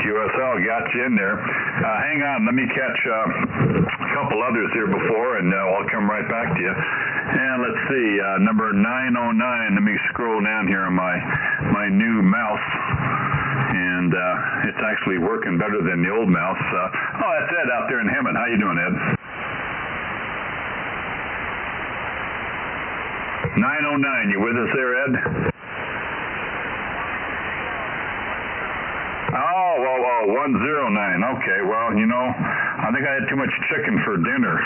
QSL, got you in there. Hang on, let me catch a couple others here before, and I'll come right back to you. And let's see, number 909. Let me scroll down here on my new mouse, and it's actually working better than the old mouse. Oh, that's Ed out there in Hemet. How you doing, Ed? 909, you with us there, Ed? Oh, 109. Okay, well, you know, I think I had too much chicken for dinner.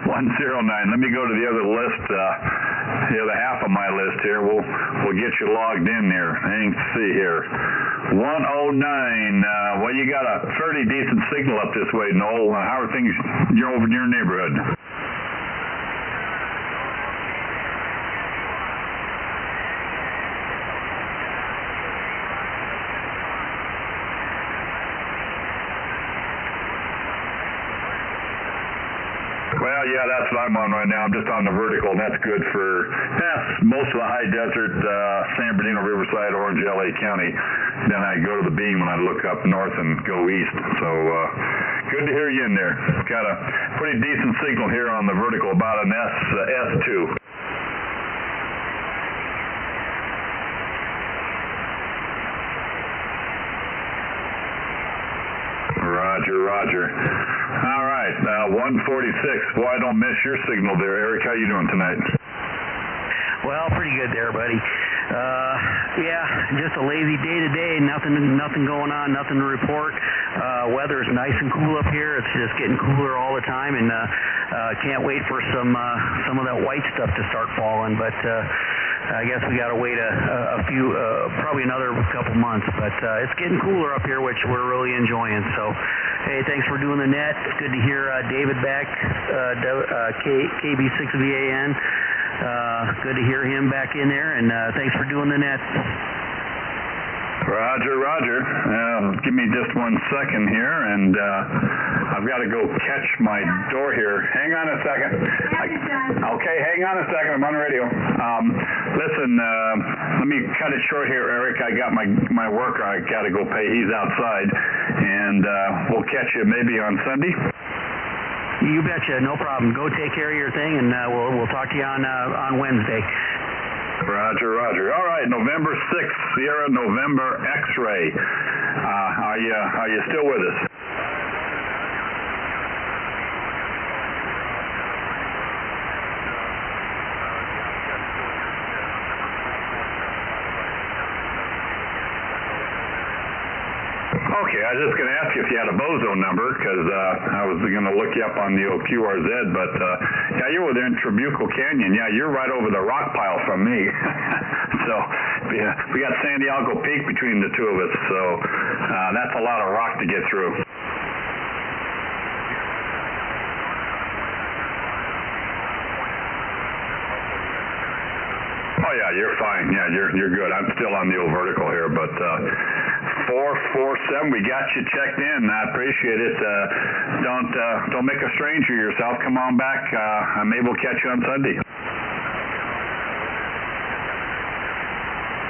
109. Let me go to the other list, the other half of my list here. We'll get you logged in there. Let's see here. 109. Well, you got a fairly decent signal up this way, Noel. How are things over in your neighborhood? Well, yeah, that's what I'm on right now. I'm just on the vertical, and that's good for most of the high desert, San Bernardino, Riverside, Orange, LA County. Then I go to the beam when I look up north and go east. So good to hear you in there. Got a pretty decent signal here on the vertical, about an S2. Roger. All right, 146. Boy, I don't miss your signal there, Eric. How you doing tonight? Well, pretty good there, buddy. Yeah, just a lazy day today. Nothing going on. Nothing to report. Weather is nice and cool up here. It's just getting cooler all the time, and can't wait for some of that white stuff to start falling. But I guess we got to wait a few, probably another couple months. But it's getting cooler up here, which we're really enjoying. So, hey, thanks for doing the net. It's good to hear David back, KB6VAN. Good to hear him back in there, and thanks for doing the net. Roger. Give me just 1 second here, and I've got to go catch my door here. Hang on a second. Okay, hang on a second. I'm on the radio. Listen, let me cut it short here, Eric. I got my worker I got to go pay. He's outside, and we'll catch you maybe on Sunday. You betcha, no problem. Go take care of your thing, and we'll talk to you on Wednesday. Roger. All right, November 6th, Sierra November X-ray. Are you still with us? Okay, I was just going to ask you if you had a boson number, because I was going to look you up on the QRZ, but yeah, you're over there in Trabuco Canyon. Yeah, you're right over the rock pile from me. So we got San Diego Peak between the two of us, so that's a lot of rock to get through. Oh yeah, you're fine. Yeah, you're good. I'm still on the old vertical here, but 447, we got you checked in. I appreciate it. Don't make a stranger of yourself. Come on back. Maybe we'll catch you on Sunday.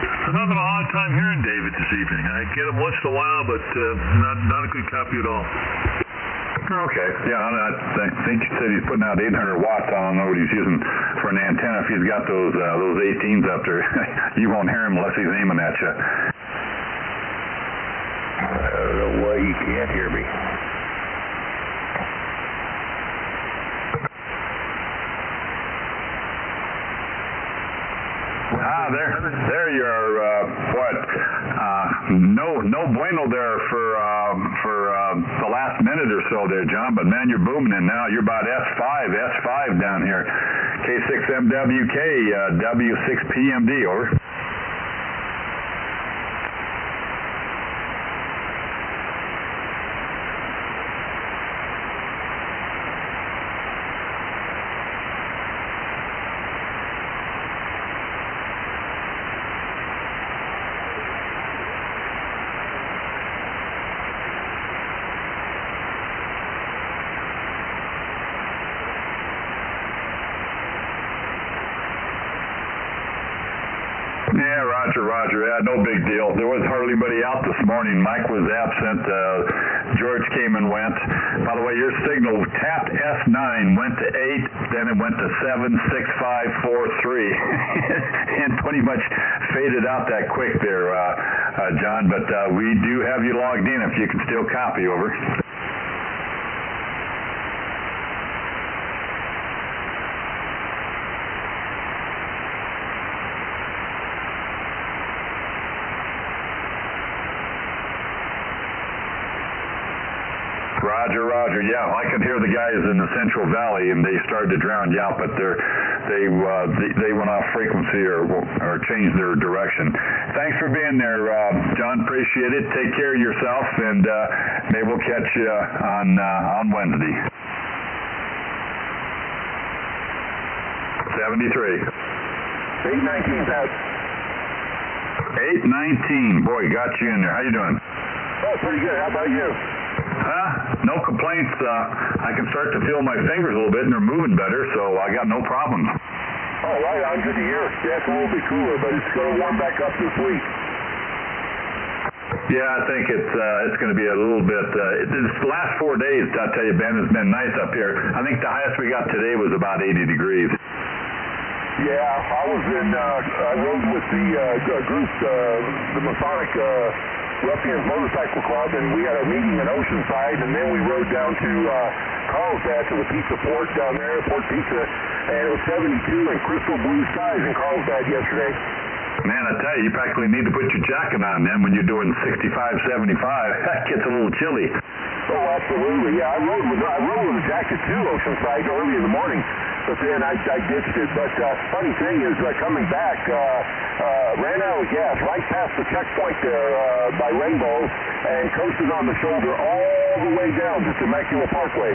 I'm having a hard time hearing David this evening. I get him once in a while, but not a good copy at all. Okay. Yeah, I think you said he's putting out 800 watts. I don't know what he's using for an antenna. If he's got those 18s up there, you won't hear him unless he's aiming at you. I don't know why you can't hear me. There you are. No bueno there for the last minute or so there, John. But man, you're booming in now. You're about S5 down here. K6MWK, W6PMD, over. Yeah, Roger. Yeah, no big deal. There was hardly anybody out this morning. Mike was absent. George came and went. By the way, your signal tapped S9, went to 8, then it went to 7, 6, 5, 4, 3, and pretty much faded out that quick there, John. But we do have you logged in if you can still copy, over. Roger. Yeah, I can hear the guys in the Central Valley, and they started to drown you out, but they went off frequency or changed their direction. Thanks for being there, John. Appreciate it. Take care of yourself, and maybe we'll catch you on Wednesday. 73. 819's out. 819. Boy, got you in there. How you doing? Oh, pretty good. How about you? No complaints. I can start to feel my fingers a little bit, and they're moving better, so I got no problems. Oh, right on. Good to hear. Yeah, it's a little bit cooler, but it's going to warm back up this week. Yeah, I think it's going to be a little bit. The last 4 days, I'll tell you, Ben, has been nice up here. I think the highest we got today was about 80 degrees. Yeah, I rode with the group, the Masonic Ruffians Motorcycle Club, and we had a meeting in Oceanside, and then we rode down to Carlsbad to the Pizza Port down there, Port Pizza, and it was 72 and crystal blue skies in Carlsbad yesterday. Man, I tell you, you practically need to put your jacket on then when you're doing 65, 75. That gets a little chilly. Oh, absolutely. Yeah, I rode with a jacket too, Oceanside, early in the morning. But then I ditched it. But funny thing is, coming back, ran out of gas right past the checkpoint there by Rainbow and coasted on the shoulder all the way down to Temecula Parkway.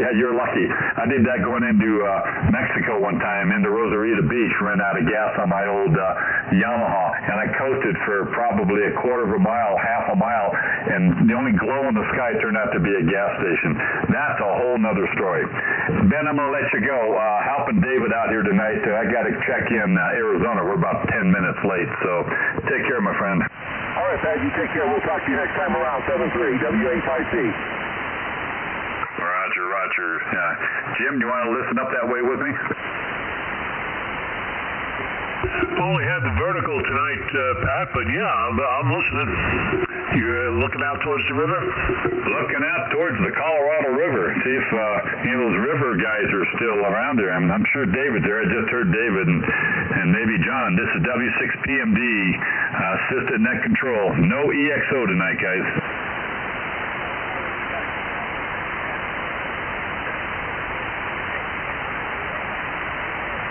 Yeah, you're lucky. I did that going into Mexico one time, into Rosarita Beach, ran out of gas on my old Yamaha, and I coasted for probably a quarter of a mile, half a mile, and the only glow in the sky turned out to be a gas station. That's a whole nother story. Ben, I'm going to let you go. Helping David out here tonight. I got to check in Arizona. We're about 10 minutes late, so take care, my friend. All right, Pat, you take care. We'll talk to you next time around. 73 W8IC. Roger. Jim, you want to listen up that way with me? Only had the vertical tonight, Pat, but yeah, I'm listening. You're looking out towards the river? Looking out towards the Colorado River. See if any of those river guys are still around there. I'm sure David's there. I just heard David and maybe John. This is W6PMD, assisted net control. No EXO tonight, guys.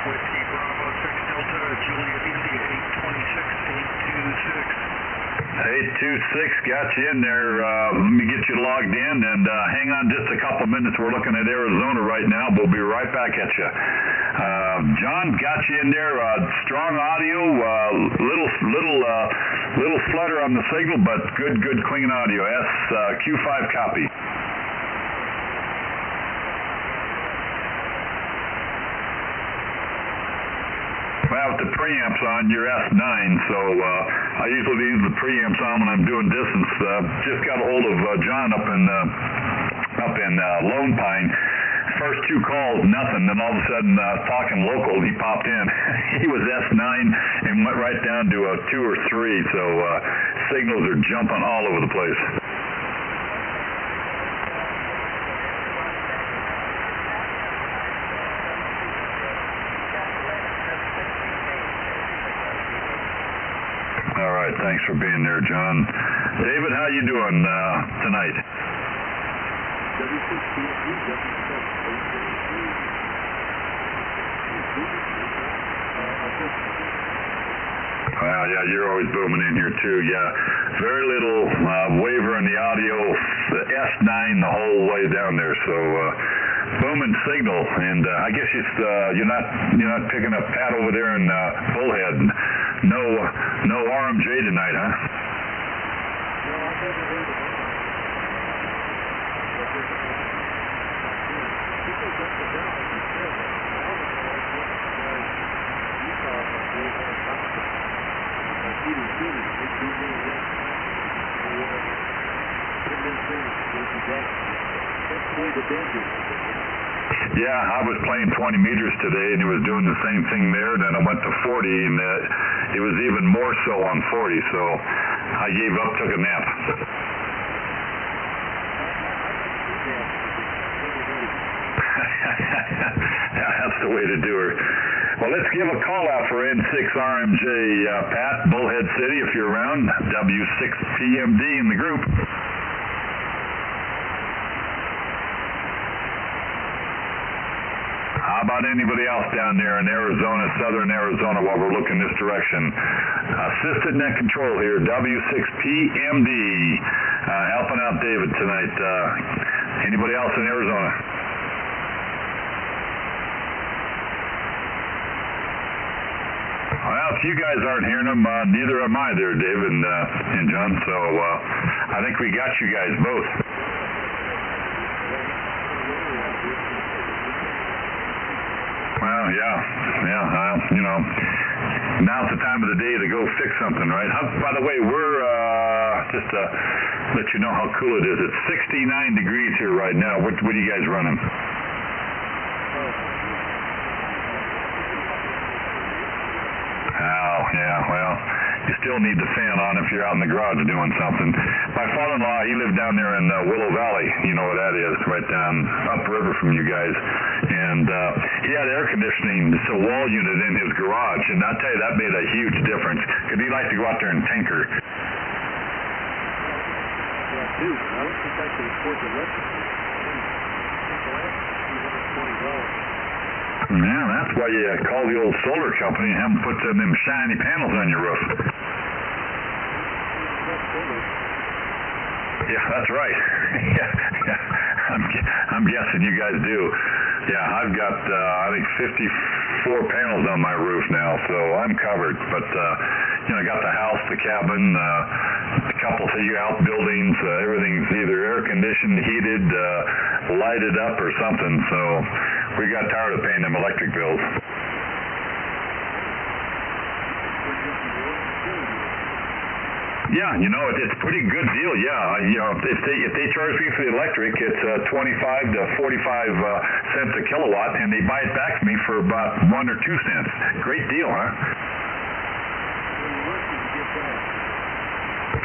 Whiskey Bravo 6 Delta, Juliet India 826, got you in there. Let me get you logged in, and hang on just a couple minutes. We're looking at Arizona right now. We'll be right back at you. John, got you in there. Strong audio, little flutter on the signal, but good clean audio. Q5 copy. Well, with the preamps on, you're S9, so I usually leave the preamps on when I'm doing distance. Just got a hold of John up in Lone Pine. First 2 calls, nothing. Then all of a sudden, talking local, he popped in. He was S9 and went right down to a 2 or 3. So signals are jumping all over the place. All right, thanks for being there, John. David, how you doing tonight? Well, yeah, you're always booming in here too. Yeah, very little waver in the audio. S9 the whole way down there. So booming signal, and I guess you're not picking up Pat over there in Bullhead. No RMJ tonight, huh? Yeah, I was playing 20 meters today, and he was doing the same thing there. Then I went to 40, and it was even more so on 40. So I gave up, took a nap. Yeah, that's the way to do her. Well, let's give a call out for N6RMJ, Pat, Bullhead City, if you're around. W6PMD in the group. How about anybody else down there in Arizona, southern Arizona, while we're looking this direction? Assistant Net Control here, W6PMD, helping out David tonight. Anybody else in Arizona? Well, if you guys aren't hearing them, neither am I there, David and John, so I think we got you guys both. Well, yeah, you know, now's the time of the day to go fix something, right? By the way, we're, just to let you know how cool it is, it's 69 degrees here right now. What are you guys running? Oh, yeah, well, you still need the fan on if you're out in the garage doing something. My father-in-law, he lived down there in Willow Valley. You know where that is, right down upriver from you guys. And he had air conditioning, it's a wall unit in his garage. And I'll tell you, that made a huge difference. Because he liked to go out there and tinker. Yeah, that's why you call the old solar company and have them put them shiny panels on your roof. Yeah, that's right. Yeah, I'm guessing you guys do. Yeah, I've got, I think 54 panels on my roof now, so I'm covered. But, you know, I got the house, the cabin, a couple of outbuildings, everything's either air conditioned, heated, lighted up or something, so we got tired of paying them electric bills. Yeah, you know, it's a pretty good deal. Yeah, you know, if they charge me for the electric, it's 25 to 45 cents a kilowatt, and they buy it back to me for about 1 or 2 cents. Great deal, huh?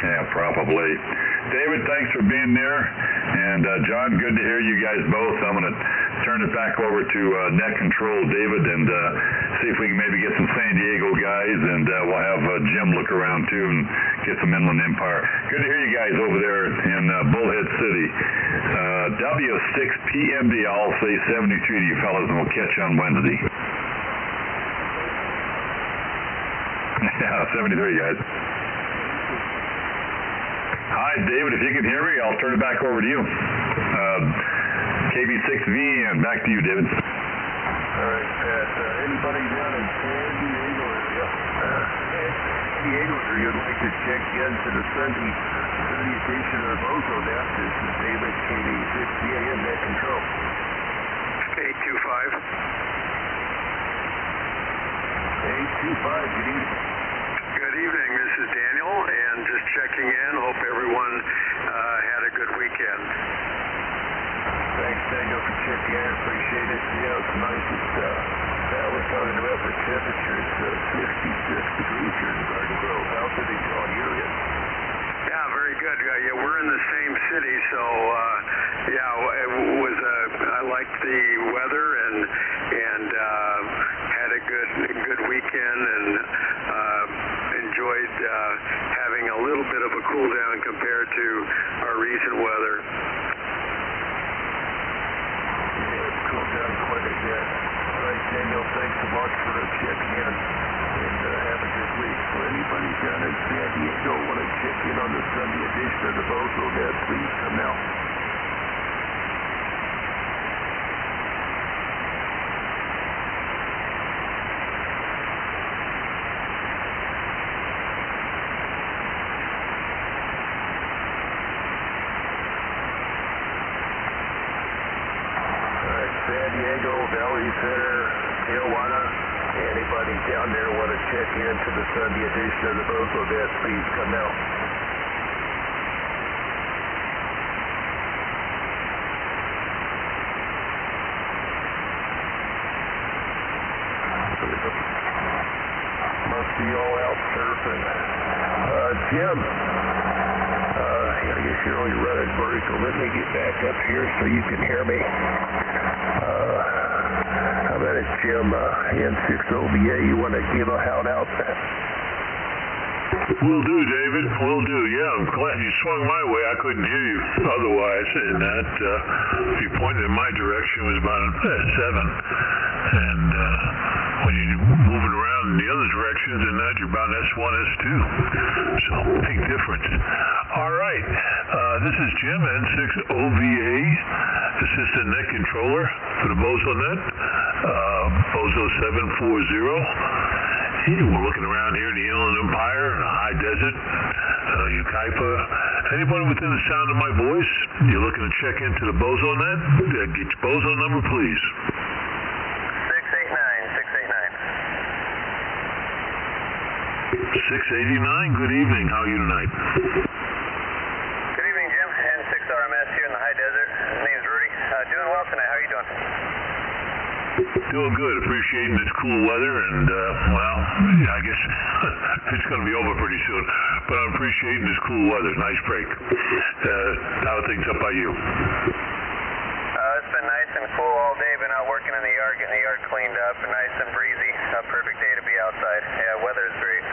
Yeah, probably. David, thanks for being there. And John, good to hear you guys both. I'm going to turn it back over to Net Control, David, and see if we can maybe get some San Diego guys, and we'll have Jim look around too and get some Inland Empire. Good to hear you guys over there in Bullhead City. W6PMD, I'll say 73 to you fellas, and we'll catch you on Wednesday. Yeah, 73 guys. Hi, David. If you can hear me, I'll turn it back over to you. KB6VN, back to you, David. All right, Pat. Anybody down in San Diego area? San Diego area, you'd like to check into the Sunday station of Bozo Net. This is David, KB6VN, Net Control. 825. 825, good evening. Good evening, this is Daniel, and just checking in. Hope everyone had a good weekend. Thanks, Daniel, for checking in. Appreciate it. Yeah, it's nice. We're talking about the temperature. It's 66 degrees here in Garden Grove. How's it on your end? Yeah, very good. Yeah, we're in the same city, so it was. I liked the weather and had a good weekend and enjoyed having a little bit of a cool down compared to our recent weather. Yeah, it's cooled down quite a bit. All right, Daniel, thanks so much for checking in, and have a good week. For anybody down in San Diego want to check in on the Sunday edition of the Bozo Net, please come now. San Diego, Valley Center, Tijuana, anybody down there want to check into the Sunday edition of the Bozo Net, please come out. Must be all out surfing. Jim, I guess you're only running vertical. Let me get back up here so you can hear me. How about it, Jim? N6OVA, you want to give a shout out? Will do, David. Will do. Yeah, I'm glad you swung my way. I couldn't hear you otherwise. And that, if you pointed in my direction, it was about 7. And when you move it around in the other directions, and that you're about S1, S2. So big difference. All right. This is Jim, N6OVA, Assistant Net Controller for the Bozo Net, Bozo 740. We're looking around here in the Inland Empire, the High Desert, Yucaipa. Anybody within the sound of my voice, you're looking to check into the Bozo Net? Get your Bozo number, please. 689, good evening. How are you tonight? Good evening, Jim. N6RMS here in the High Desert. My name's Rudy. Doing well tonight. How are you doing? Doing good. Appreciating this cool weather, and I guess it's going to be over pretty soon. But I'm appreciating this cool weather. Nice break. How are things up by you? It's been nice and cool all day. Been out working in the yard, getting the yard cleaned up, and nice and breezy. A perfect day to be outside. Yeah, weather is great.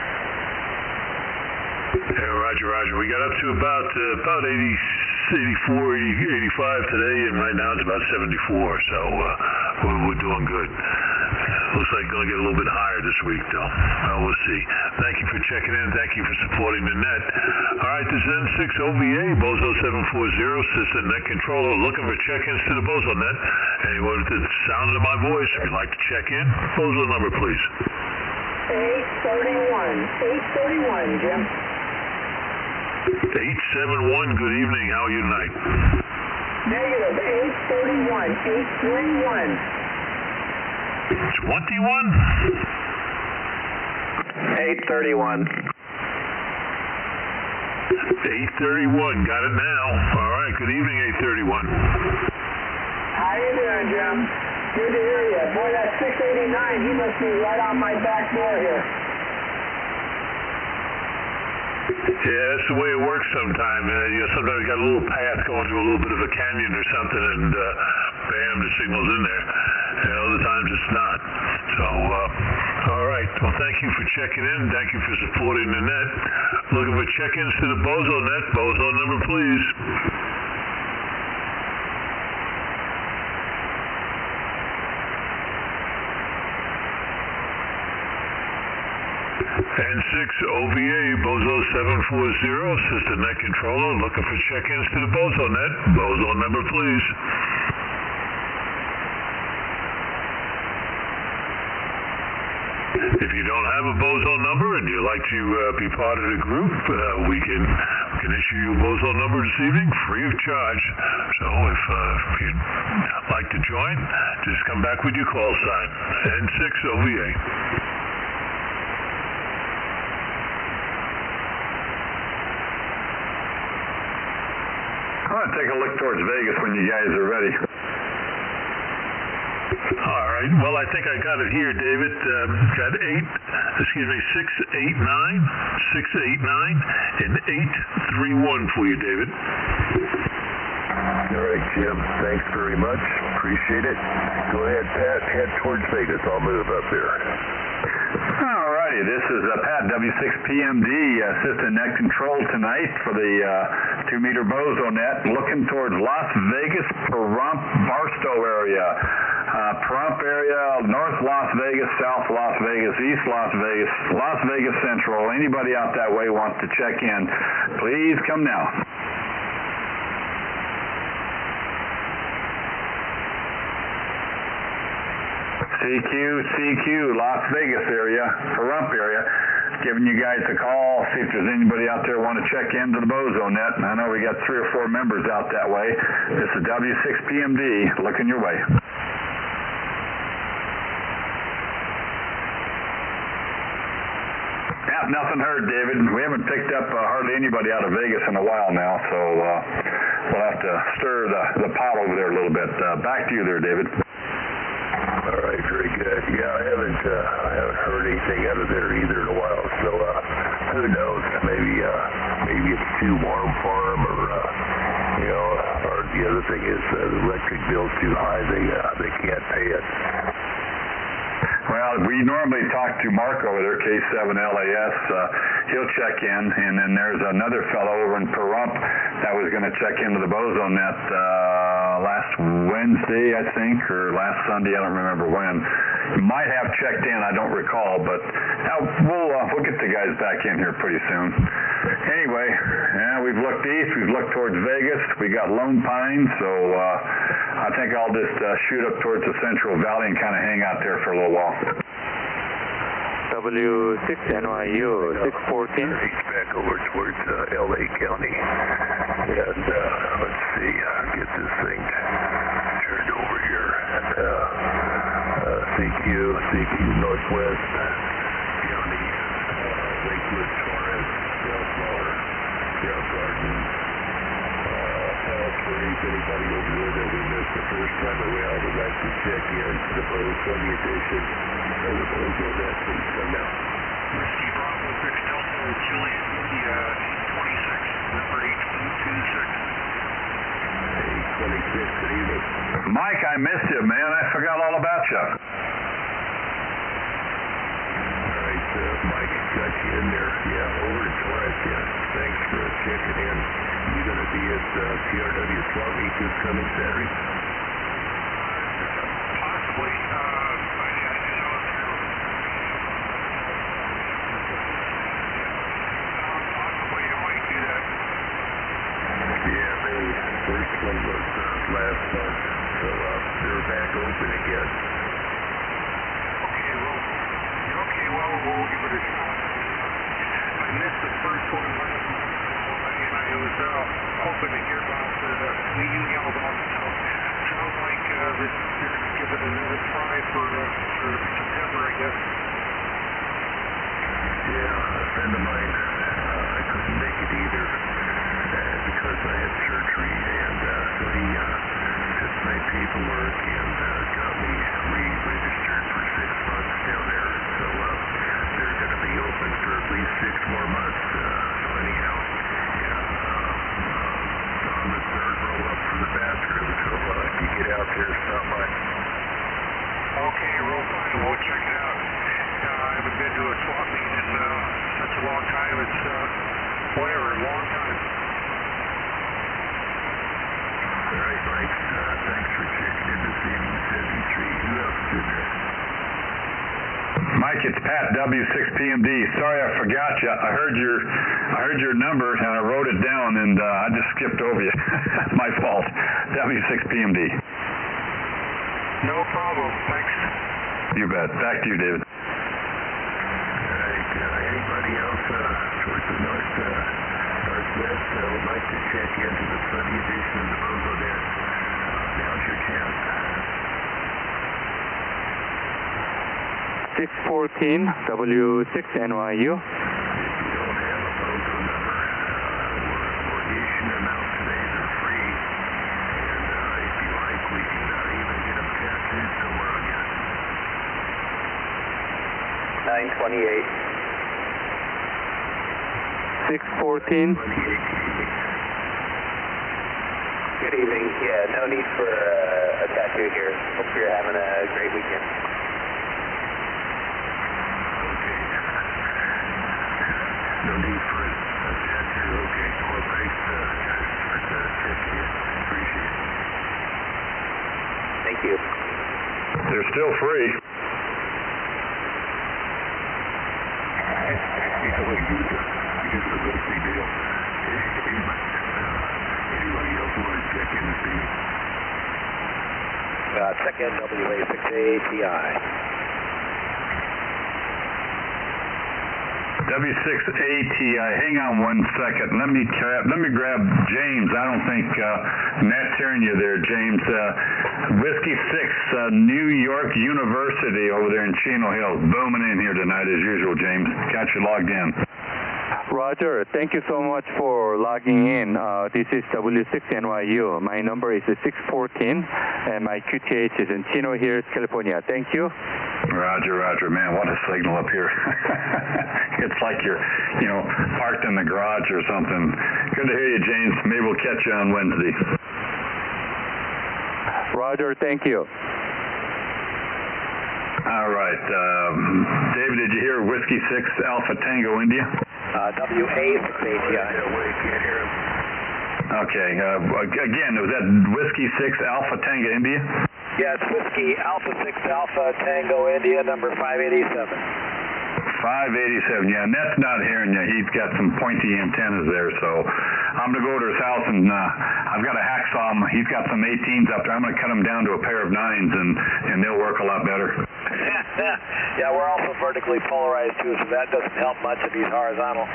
Yeah, Roger. We got up to about 84, 85 today, and right now it's about 74. So we're doing good. Looks like going to get a little bit higher this week, though. We'll see. Thank you for checking in. Thank you for supporting the net. All right, this is N6OVA, Bozo 740, Assistant Net Controller, looking for check-ins to the Bozo Net. Anyone with the sound of my voice, if you'd like to check in, Bozo number, please. 831, Jim. 871, good evening. How are you tonight? Negative 831, 831. 21? 831. 831, got it now. All right, good evening, 831. How you doing, Jim? Good to hear you. Boy, that 689, he must be right on my back door here. Yeah, that's the way it works sometimes. Sometimes you got a little path going through a little bit of a canyon or something, and bam, the signal's in there. And other times it's not. So, all right. Well, thank you for checking in. Thank you for supporting the net. Looking for check-ins to the Bozo Net. Bozo number, please. N6OVA, Bozo 740, Assistant Net Controller, looking for check-ins to the Bozo Net. Bozo number, please. If you don't have a Bozo number and you'd like to be part of the group, we can issue you a Bozo number this evening, free of charge. So if you'd like to join, just come back with your call sign. N6OVA. want to take a look towards Vegas when you guys are ready. All right. Well, I think I got it here, David. Got 689, and 831 for you, David. All right, Jim. Thanks very much. Appreciate it. Go ahead, Pat. Head towards Vegas. I'll move up there. All righty. This is Pat, W6PMD, Assistant Net Control tonight for the 2-meter bozo net, looking towards Las Vegas, Pahrump, Barstow area. Pahrump area, North Las Vegas, South Las Vegas, East Las Vegas, Las Vegas Central. Anybody out that way wants to check in, please come now. CQ, Las Vegas area, Pahrump area. Giving you guys a call, see if there's anybody out there want to check into the bozo net. I know we got 3 or 4 members out that way. This is W6PMD, looking your way. Nothing heard, David. We haven't picked up hardly anybody out of Vegas in a while now, so we'll have to stir the pot over there a little bit. Back to you there, David. All right, very good. Yeah, I haven't heard anything out of there either in a while. So who knows? Maybe it's too warm for them, or or the other thing is the electric bill's too high. They can't pay it. Well, we normally talk to Mark over there, K7LAS. He'll check in, and then there's another fellow over in Pahrump that was going to check into the bozo net last Wednesday, I think, or last Sunday. I don't remember when. Might have checked in, I don't recall, but we'll get the guys back in here pretty soon. Anyway, we've looked east, we've looked towards Vegas, we got Lone Pine, so I think I'll just shoot up towards the Central Valley and kind of hang out there for a little while. W6NYU 614. He's back over towards LA County. And let's see, get this thing turned over here. CQ Northwest County, Lakewood, Torrance, Bellflower, Trail Garden, Palisades. Anybody over there that we missed the first time around would like to check in to the Bow Sunday edition of the Bozo Net, please come now. Whiskey Bravo 6 Delta Juliet India 826, number 8226. 826, good evening. Mike, I missed you, man. I forgot all about you. All right, Mike, got you in there. Yeah, over to Torrance, yeah. Thanks for checking in. You going to be at PRW Swap Meet this coming Saturday? Possibly. Possibly, I might do that. Yeah, the first one was last month, so they're back open again. Okay, well, we'll give it a shot. I missed the first one last month, and I was hoping to hear about the email about it, so it sounds like they're going to give it another try for September, I guess. Yeah, a friend of mine, I couldn't make it either because I had surgery, and so he took my paperwork and got me re-registered for 6 months down there. So they're going to be open for at least 6 more months. So anyhow, on the third row up for the bathroom. So if you get out there, stop by. Okay, real fine. We'll check it out. I haven't been to a swap meet in such a long time. It's a long time. All right, Mike. Thanks for checking in this evening. 73. Who else is in there? Mike, it's Pat, W6PMD. Sorry I forgot you. I heard your number and I wrote it down, and I just skipped over you. My fault. W6PMD. No problem. Thanks. You bet. Back to you, David. All right. Anybody else towards the northwest would like to check into the Sunday edition of the Bozo Net? Now's your chance. 614 W6NYU. If you don't have a Bozo number, we're issuing them out today. They're free. 2928. 614. Good evening. Yeah, no need for a tattoo here. Hope you're having a great weekend. No need for a tattoo. Okay. Well, thanks for checking in. Appreciate it. Thank you. They're still free. Check in WA6ATI. W6ATI. Hang on one second. Let me grab James. I don't think Matt's hearing you there, James. Whiskey 6, New York University over there in Chino Hills. Booming in here tonight as usual, James. Got you logged in. Roger. Thank you so much for logging in. This is W6NYU. My number is 614, and my QTH is in Chino Hills, California. Thank you. Roger, Roger. Man, what a signal up here. It's like you're, parked in the garage or something. Good to hear you, James. Maybe we'll catch you on Wednesday. Roger. Thank you. All right. David, did you hear Whiskey 6 Alpha Tango India? WA6ATI. Okay. Again, was that Whiskey 6 Alpha Tango India? Yeah, it's Whiskey Alpha 6 Alpha Tango India, number 587. 587, yeah, Net's not hearing you. He's got some pointy antennas there, so I'm going to go to his house, and I've got a hacksaw. He's got some 18s up there. I'm going to cut them down to a pair of 9s, and they'll work a lot better. Yeah, we're also vertically polarized, too, so that doesn't help much if he's horizontal.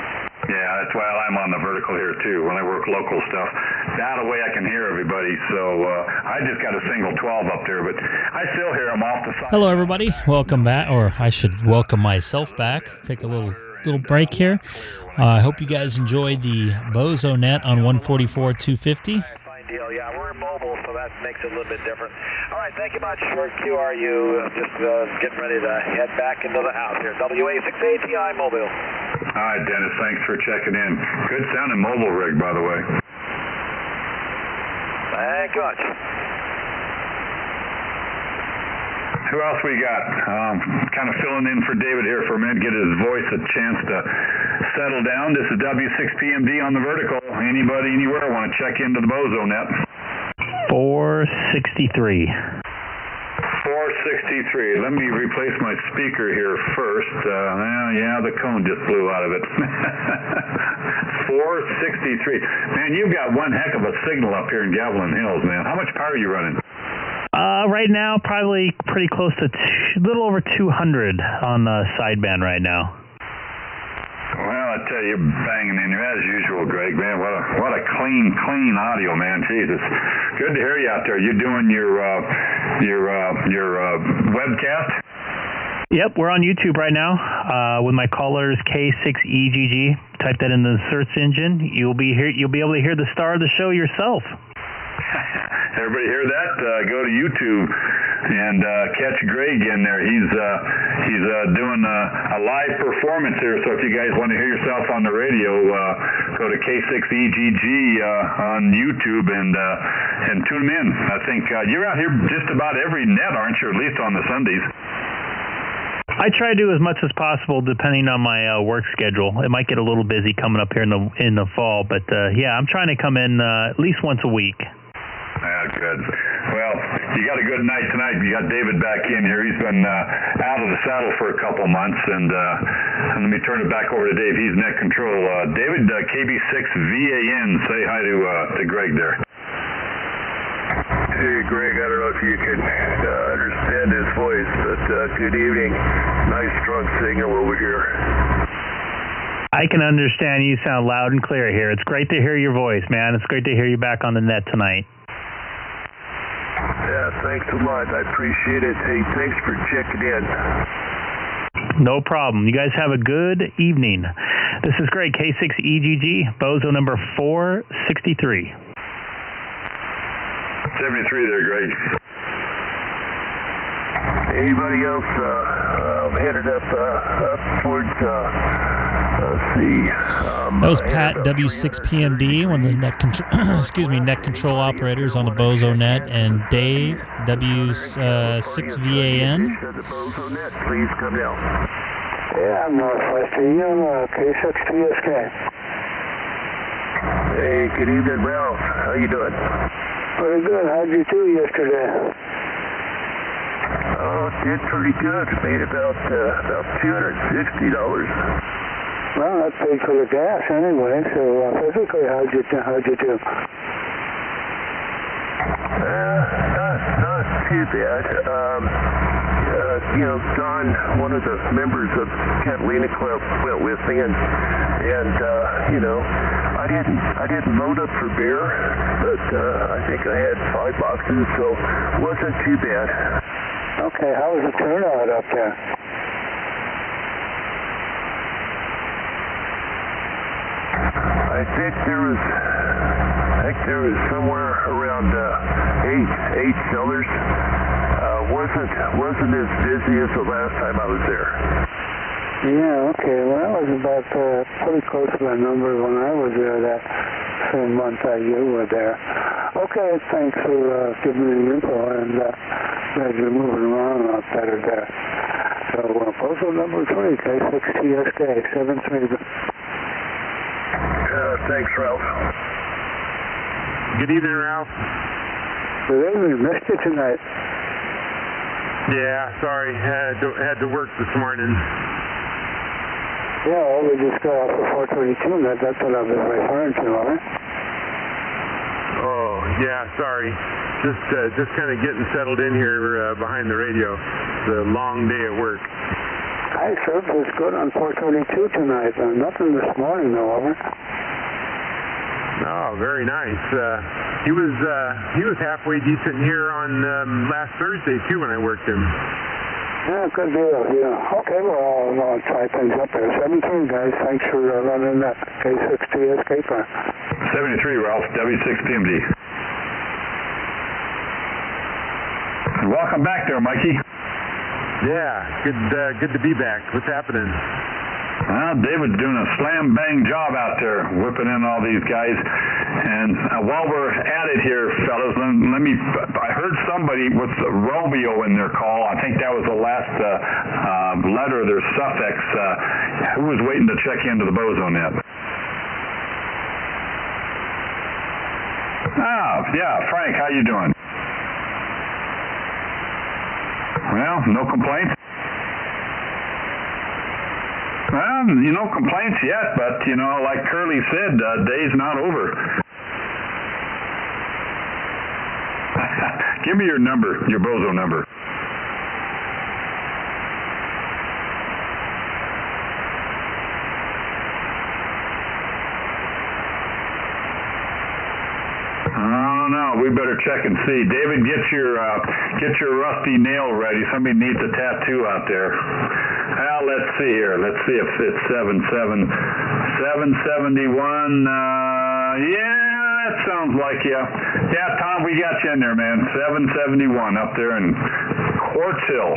Yeah, that's why I'm on the vertical here, too, when I work local stuff. That way I can hear everybody, so I just got a single 12 up there, but I still hear them off the side. Hello, everybody. Welcome back, or I should welcome myself back. Take a little break here. I hope you guys enjoyed the Bozo net on 144-250. Fine deal. Yeah, we're mobile, so that makes it a little bit different. All right, thank you much for QRU. Just getting ready to head back into the house here. WA6ATI Mobile. All right, Dennis, thanks for checking in. Good sounding mobile rig, by the way. Thank you much. Who else we got? Kind of filling in for David here for a minute, get his voice a chance to settle down. This is W6PMD on the vertical. Anybody, anywhere want to check into the Bozo net? 463. 463. Let me replace my speaker here first. Yeah, the cone just blew out of it. 463. Man, you've got one heck of a signal up here in Gavilan Hills, man. How much power are you running? Right now, probably pretty close to a little over 200 on the sideband right now. Well, I tell you, you're banging in there as usual, Greg. Man, what a clean audio, man. Jesus, good to hear you out there. You doing your webcast? Yep, we're on YouTube right now with my callers K6EGG. Type that in the search engine. You'll be able to hear the star of the show yourself. Everybody hear that? Go to YouTube and catch Greg in there. He's doing a live performance here. So if you guys want to hear yourself on the radio, go to K6EGG on YouTube and tune in. I think you're out here just about every net, aren't you? At least on the Sundays. I try to do as much as possible, depending on my work schedule. It might get a little busy coming up here in the fall, but yeah, I'm trying to come in at least once a week. Yeah, good. Well, you got a good night tonight. You got David back in here. He's been out of the saddle for a couple months, and let me turn it back over to Dave. He's net control. David, KB6VAN, say hi to Greg there. Hey, Greg, I don't know if you can understand his voice, but good evening. Nice, strong signal over here. I can understand you. Sound loud and clear here. It's great to hear your voice, man. It's great to hear you back on the net tonight. Yeah, thanks a lot. I appreciate it. Hey, thanks for checking in. No problem. You guys have a good evening. This is Greg, K6EGG, Bozo number 463. 73 there, Greg. Anybody else headed up towards, let's see. That was Pat W6PMD, one of the net net control operators on the Bozo net, and Dave W6VAN. Please come down. Yeah, I'm Northwest EM, K6EGG. Hey, good evening, Ralph. How you doing? Pretty good. How'd you do yesterday? Oh, did pretty good. Made about $260. Well, that's paid for the gas anyway. So physically, how'd you do? Not too bad. Don, one of the members of Catalina Club, went with me, and I didn't load up for beer, but I think I had 5 boxes, so wasn't too bad. Okay, how was the turnout up there? I think there was somewhere around 8 sellers. Wasn't as busy as the last time I was there. Yeah, okay. Well, that was about pretty close to the number when I was there that same month that you were there. Okay, thanks for giving me the info, and glad you're moving around a lot better there. So, postal number 3, K6EGG, 73. Thanks, Ralph. Good evening, Ralph. Good evening. Missed you tonight. Yeah, sorry. Had to work this morning. Yeah, well, we just got off the 422. That's what I was referring to, all right? Oh, yeah, sorry. Just kind of getting settled in here behind the radio. It's a long day at work. Hi, service was good on 422 tonight. Nothing this morning, though, over. Oh, very nice. He was halfway decent here on last Thursday too when I worked him. Yeah, good deal. Yeah. Okay, well, I'll try things up there. 73, guys. Thanks for running that K6EGG car. 73, Ralph. W6PMD. Welcome back there, Mikey. Yeah, good to be back. What's happening? Well, David's doing a slam-bang job out there, whipping in all these guys. And while we're at it here, fellas, I heard somebody with Romeo in their call. I think that was the last letter of their suffix. Who was waiting to check into the Bozo net? Yeah, Frank, how you doing? Well, no complaints? Well, no complaints yet, but, like Curly said, day's not over. Give me your number, your Bozo number. We better check and see. David, get your rusty nail ready. Somebody needs a tattoo out there. Well, let's see here. Let's see if it's 771. Yeah, that sounds like you. Yeah, Tom, we got you in there, man. 771 up there in Quartz Hill.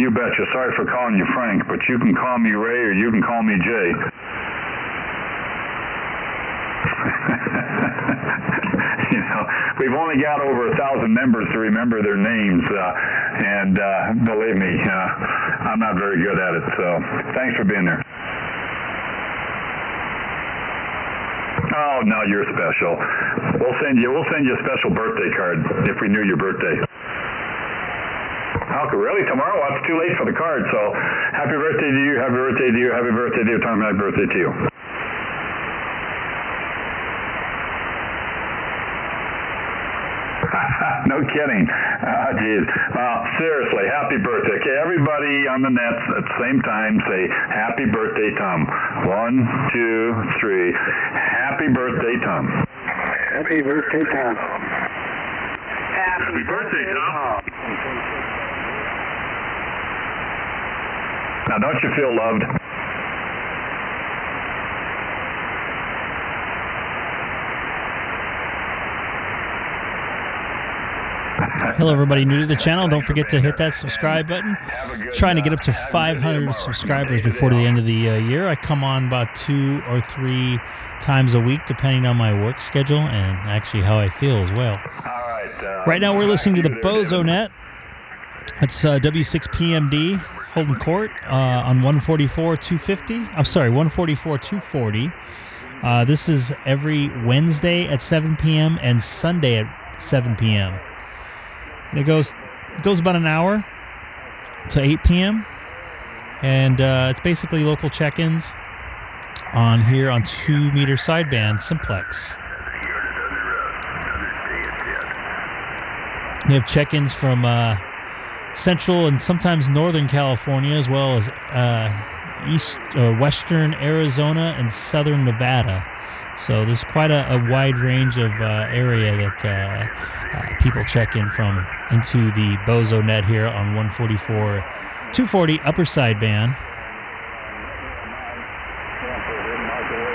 You betcha. Sorry for calling you Frank, but you can call me Ray or you can call me Jay. We've only got over 1,000 members to remember their names, and believe me, I'm not very good at it. So thanks for being there. Oh, no, you're special. We'll send you a special birthday card if we knew your birthday. Oh, really? Tomorrow? Well, it's too late for the card. So happy birthday to you. Happy birthday to you. Happy birthday to you. Tom, happy birthday to you. No kidding. Geez. Seriously, happy birthday. Okay, everybody on the nets at the same time say happy birthday, Tom. 1, 2, 3. Happy birthday, Tom. Happy birthday, Tom. Happy birthday, Tom. Now, don't you feel loved? Hello, everybody new to the channel. Don't forget to hit that subscribe button. Trying to get up to 500 subscribers before the end of the year. I come on about 2 or 3 times a week, depending on my work schedule and actually how I feel as well. Right now, we're listening to the BozoNet. It's W6PMD holding court on 144.250. I'm sorry, 144.240. This is every Wednesday at 7 p.m. and Sunday at 7 p.m. And it goes about an hour to 8 p.m. And it's basically local check-ins on here on 2-meter sideband simplex. We have check-ins from Central and sometimes Northern California, as well as Western Arizona and Southern Nevada. So there's quite a wide range of area that people check in from into the BozoNet here on 144.240 upper sideband.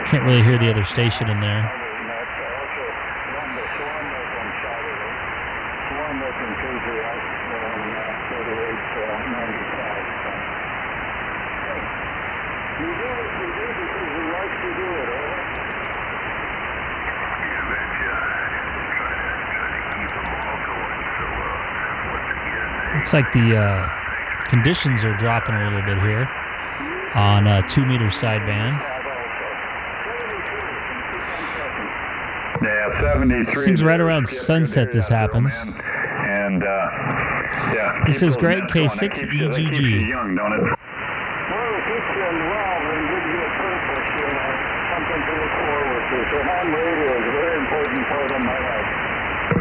Can't really hear the other station in there. Looks like the conditions are dropping a little bit here on 2-meter sideband. Yeah, 73. Seems right around sunset this happens. And yeah. This is Greg, K6EGG. Young, don't it?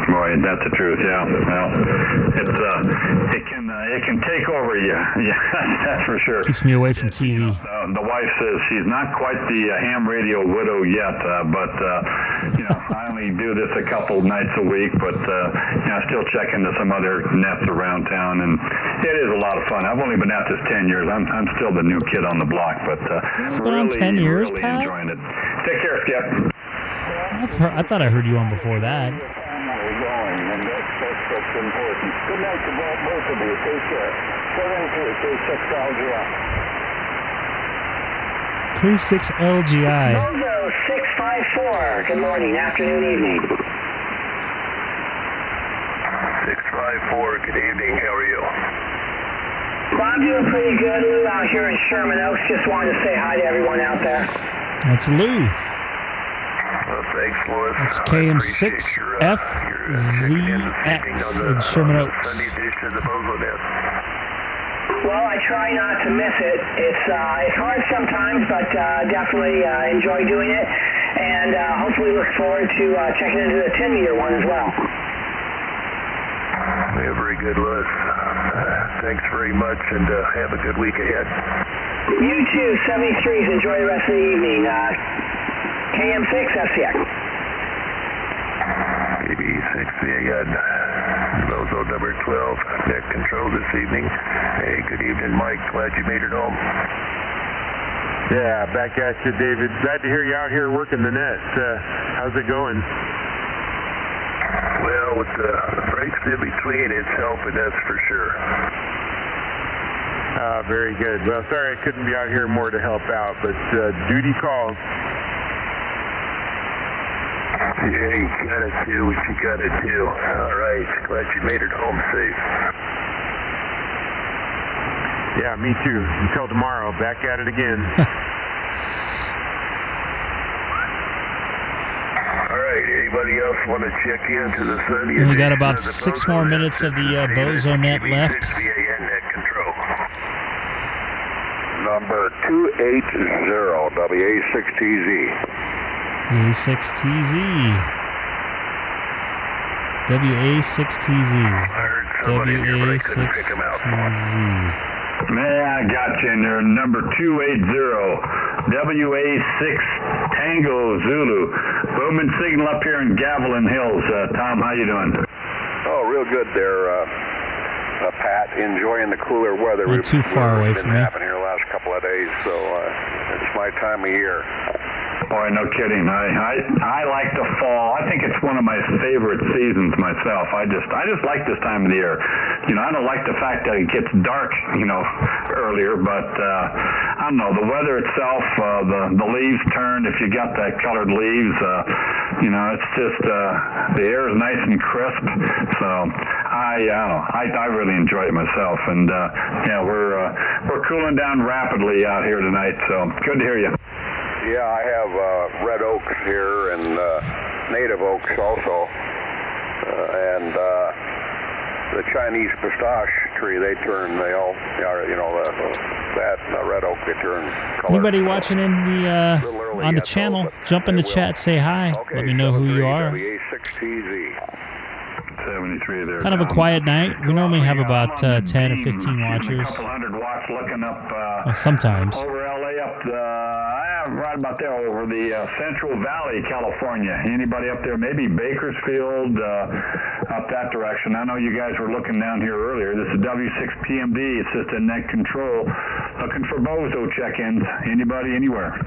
Boy, that's the truth. Yeah, well, it's it can take over you. Yeah, that's for sure. Keeps me away from TV. The wife says she's not quite the ham radio widow yet, but I only do this a couple nights a week, but I still check into some other nets around town, and it is a lot of fun. I've only been at this 10 years. I'm still the new kid on the block, but really, 10 years, really Pat? enjoying it. Take care, Skip. I thought I heard you on before that. That's important. Good night to both of you. Take care. K6LGI. Bozo 654. Good morning, afternoon, evening. 654, good evening, how are you? Well, I'm doing pretty good. Lou out here in Sherman Oaks. Just wanted to say hi to everyone out there. That's Lou. Well, thanks, Louis. That's KM6FZX in Sherman Oaks. Well, I try not to miss it. It's hard sometimes, but definitely enjoy doing it, and hopefully look forward to checking into the 10-meter one as well. Yeah, very good, Louis. Thanks very much, and have a good week ahead. You too, 73s. Enjoy the rest of the evening. KM6FCX. KB6 again. Bozo number 12, net control this evening. Hey, good evening, Mike. Glad you made it home. Yeah, back at you, David. Glad to hear you out here working the net. How's it going? Well, with the breaks in between, it's helping, that's for sure. Very good. Well, sorry I couldn't be out here more to help out, but duty calls. Yeah, you gotta do what you gotta do. All right, glad you made it home safe. Yeah, me too. Until tomorrow, back at it again. All right, anybody else want to check into the Sunday? We got about 6 more minutes of the BozoNet left. Number 280, WA6TZ. A6TZ. WA6TZ. WA6TZ. Man, I got you in there. Number 280, WA6 Tango Zulu. Booming signal up here in Gavilan Hills. Tom, how you doing? Oh, real good there, Pat. Enjoying the cooler weather. Not too far away from me. It's been happening here the last couple of days, so it's my time of year. Boy, no kidding. I like the fall. I think it's one of my favorite seasons myself. I just like this time of the year. You know, I don't like the fact that it gets dark, you know, earlier, but I don't know, the weather itself, the leaves turn if you got that colored leaves. You know, it's just the air is nice and crisp. So I really enjoy it myself. And yeah, we're cooling down rapidly out here tonight. So good to hear you. Yeah, I have red oaks here and native oaks also, and the Chinese pistache tree. They turn, they all, you know, that red oak, they turn color. Anybody watching in the on the channel, jump in the chat, say hi. Okay, let me know who you are. K6EGG. 73 there. Kind of a quiet night. We normally have about 10 or 15 watchers. A couple hundred watts looking up. Well, sometimes. Over LA, up right about there, over the Central Valley, California. Anybody up there? Maybe Bakersfield, up that direction. I know you guys were looking down here earlier. This is W6PMD, Assistant Net Control, looking for bozo check-ins. Anybody, anywhere?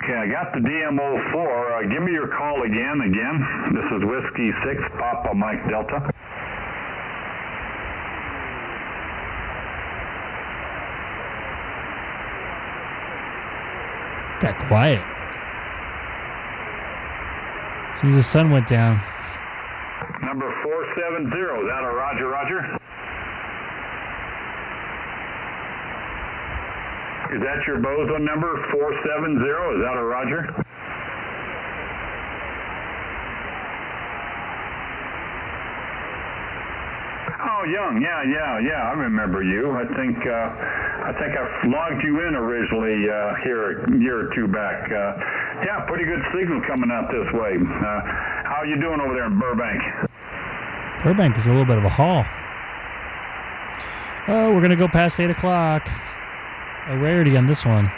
Okay, I got the DMO4. Give me your call again. This is Whiskey 6, Papa Mike Delta. Got quiet. As soon as the sun went down. Number 470, is that a Roger, Roger? Is that your bozo number, 470? Is that a Roger? Oh, Young, yeah. I remember you. I think I logged you in originally here a year or two back. Yeah, pretty good signal coming out this way. How are you doing over there in Burbank? Burbank is a little bit of a haul. Oh, we're going to go past 8 o'clock. A rarity on this one.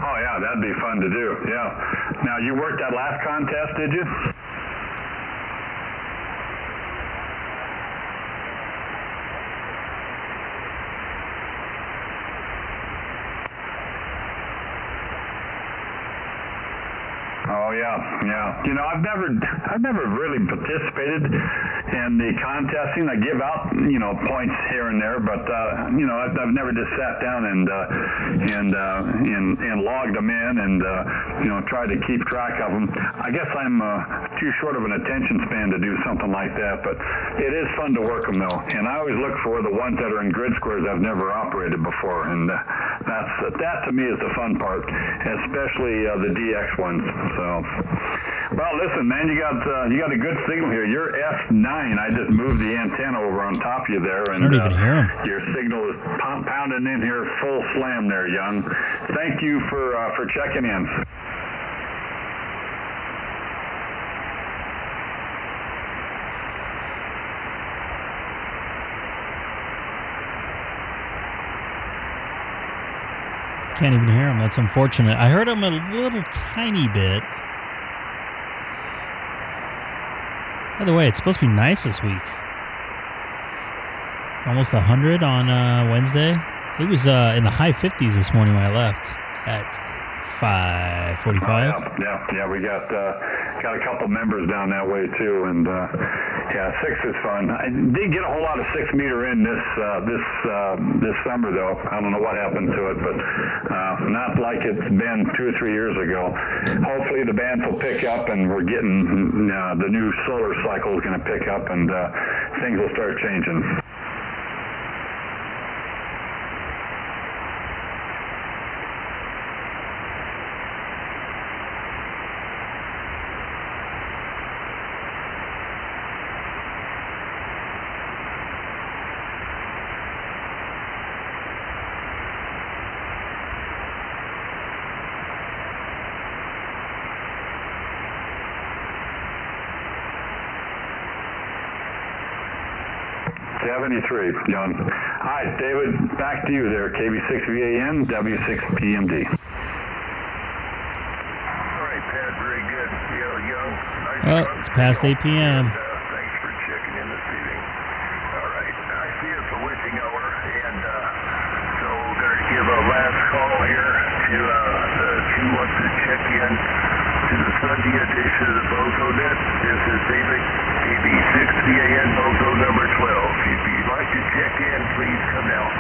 Oh, yeah, that'd be fun to do, yeah. Now, you worked that last contest, did you? Oh, yeah. You know, I've never really participated in the contesting. I give out, you know, points here and there, but you know, I've never just sat down and logged them in and you know, tried to keep track of them. I guess I'm too short of an attention span to do something like that, but it is fun to work them though. And I always look for the ones that are in grid squares I've never operated before, and that to me is the fun part, especially the DX ones. So, well, listen, man, you got a good signal here. You're F9. I just moved the antenna over on top of you there, and I don't even hear him. Your signal is pounding in here full slam there, Young. Thank you for checking in. Can't even hear him. That's unfortunate. I heard him a little tiny bit. By the way, it's supposed to be nice this week. Almost 100 on Wednesday. It was in the high 50s this morning when I left at 5:45. Yeah. We got a couple members down that way too, and yeah, 6 is fun. I did get a whole lot of 6 meter in this summer though. I don't know what happened to it, but not like it's been 2 or 3 years ago. Hopefully the bands will pick up, and we're getting the new solar cycle is going to pick up, and things will start changing. 73, John. All right, David, back to you there. KB6VAN, W6PMD. All right, Pat, very good. Young. Nice Oh, it's past 8 p.m. Thanks for checking in this evening. All right, I see it's a witching hour, and so we're going to give a last call here to who wants to check in to the Sunday edition of the Bozo Net. This is David, KB6VAN, Bozo number 12. If you'd like to check in, please come down.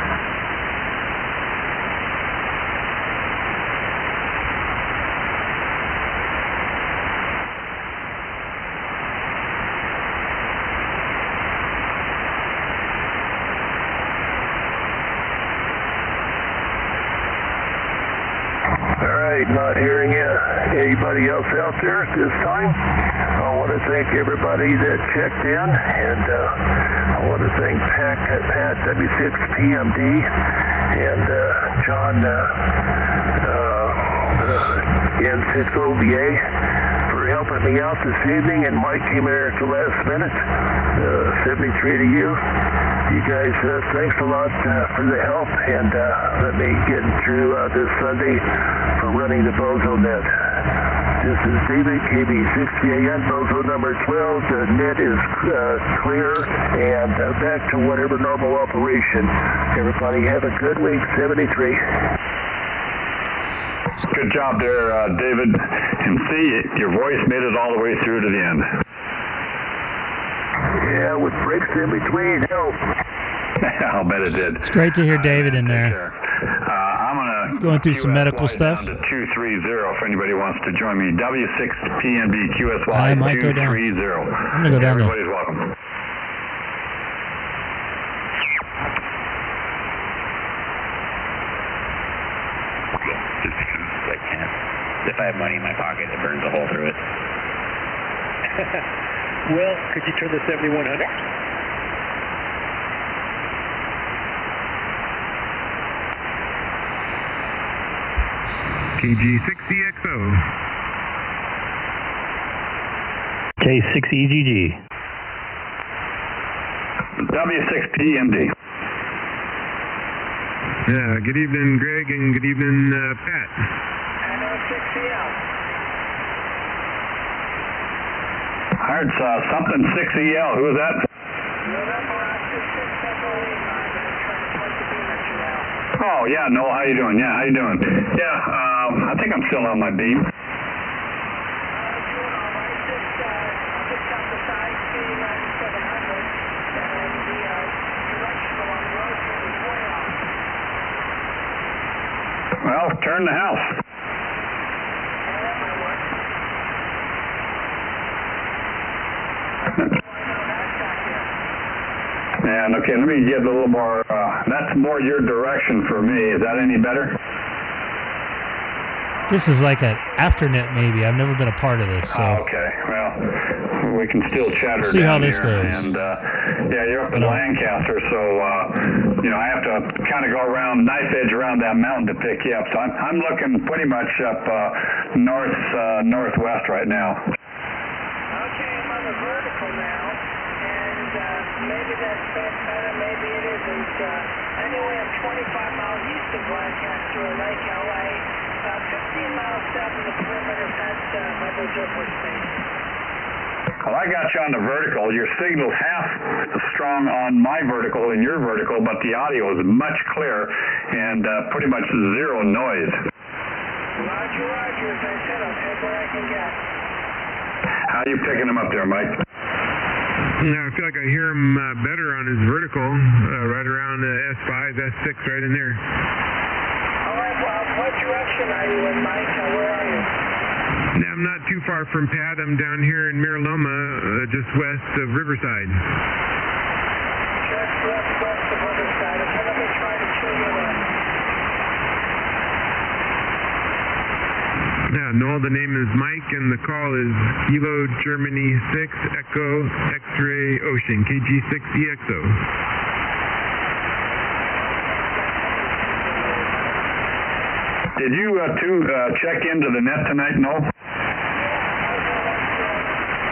Not hearing you. Anybody else out there at this time? I want to thank everybody that checked in, and I want to thank Pat W6PMD and John N6OVA for helping me out this evening, and Mike came here at the last minute. 73 to you. You guys, thanks a lot for the help, and let me get through this Sunday for running the Bozo Net. This is David, KB6VAN, Bozo number 12. The net is clear, and back to whatever normal operation. Everybody have a good week, 73. Good job there, David. And see, your voice made it all the way through to the end. Yeah, with breaks in between, help. I'll bet it did. It's great to hear David in there. I'm going through some medical stuff. Down to 230 if anybody wants to join me. W6PMD QSY I might go down. 230. I'm going to go down there. Everybody's welcome. I can't. If I have money in my pocket, it burns a hole through it. Well, could you turn the 7100? KG6EXO. K6EGG. W6PMD. Yeah, good evening, Greg, and good evening, Pat. I heard something 6EL. Who was that? Oh, yeah, Noel, how you doing? Yeah, how you doing? Yeah, I think I'm still on my beam. Well, turn the house. And okay, let me give a little more, that's more your direction for me. Is that any better? This is like an afternet maybe. I've never been a part of this, so. Okay, well, we can still chatter see down how this here. goes. And yeah, you're up in Lancaster, so you know, I have to kind of go around, knife edge around that mountain to pick you up. So I'm looking pretty much up northwest right now. Okay, I'm on the vertical now, and maybe that's better, maybe it isn't. Anyway, I'm 25 miles east of Lancaster in Lake LA, 15 miles south of the perimeter past Mother Airport Station. Well, I got you on the vertical. Your signal's half as strong on my vertical and your vertical, but the audio is much clearer and pretty much zero noise. Roger, roger. As I said, I'll take what I can get. How are you picking him up there, Mike? I feel like I hear him better on his vertical, right around S5, S6, right in there. All right, well, what direction are you in, Mike? Where are you? I'm not too far from Pat. I'm down here in Mariloma, just west of Riverside. Just west of Riverside. Okay, let me try to tune you in. Yeah, Noel, the name is Mike, and the call is Kilo Germany 6 Echo X-Ray Ocean, KG6EXO. Did you check into the net tonight, Noel?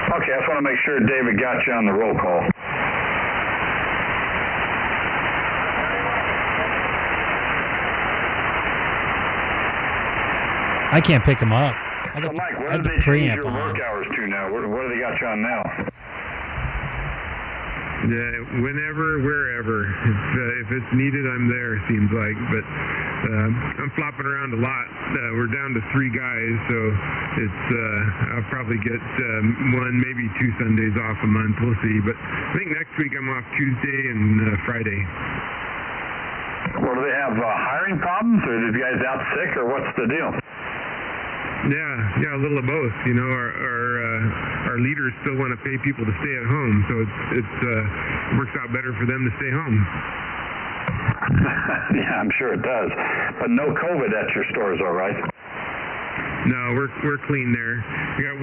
Okay, I just want to make sure David got you on the roll call. I can't pick them up. I So, got Mike, I what have did the they change preamp your work on. hours to now? What do they got you on now? Yeah, whenever, wherever. If it's needed, I'm there, seems like. But I'm flopping around a lot. We're down to 3 guys, so I'll probably get 1, maybe 2 Sundays off a month. We'll see. But I think next week I'm off Tuesday and Friday. Well, do they have hiring problems, or are these guys out sick, or what's the deal? Yeah, a little of both. You know, our leaders still want to pay people to stay at home, so it works out better for them to stay home. Yeah, I'm sure it does. But no COVID at your stores, all right? No, we're clean there. I got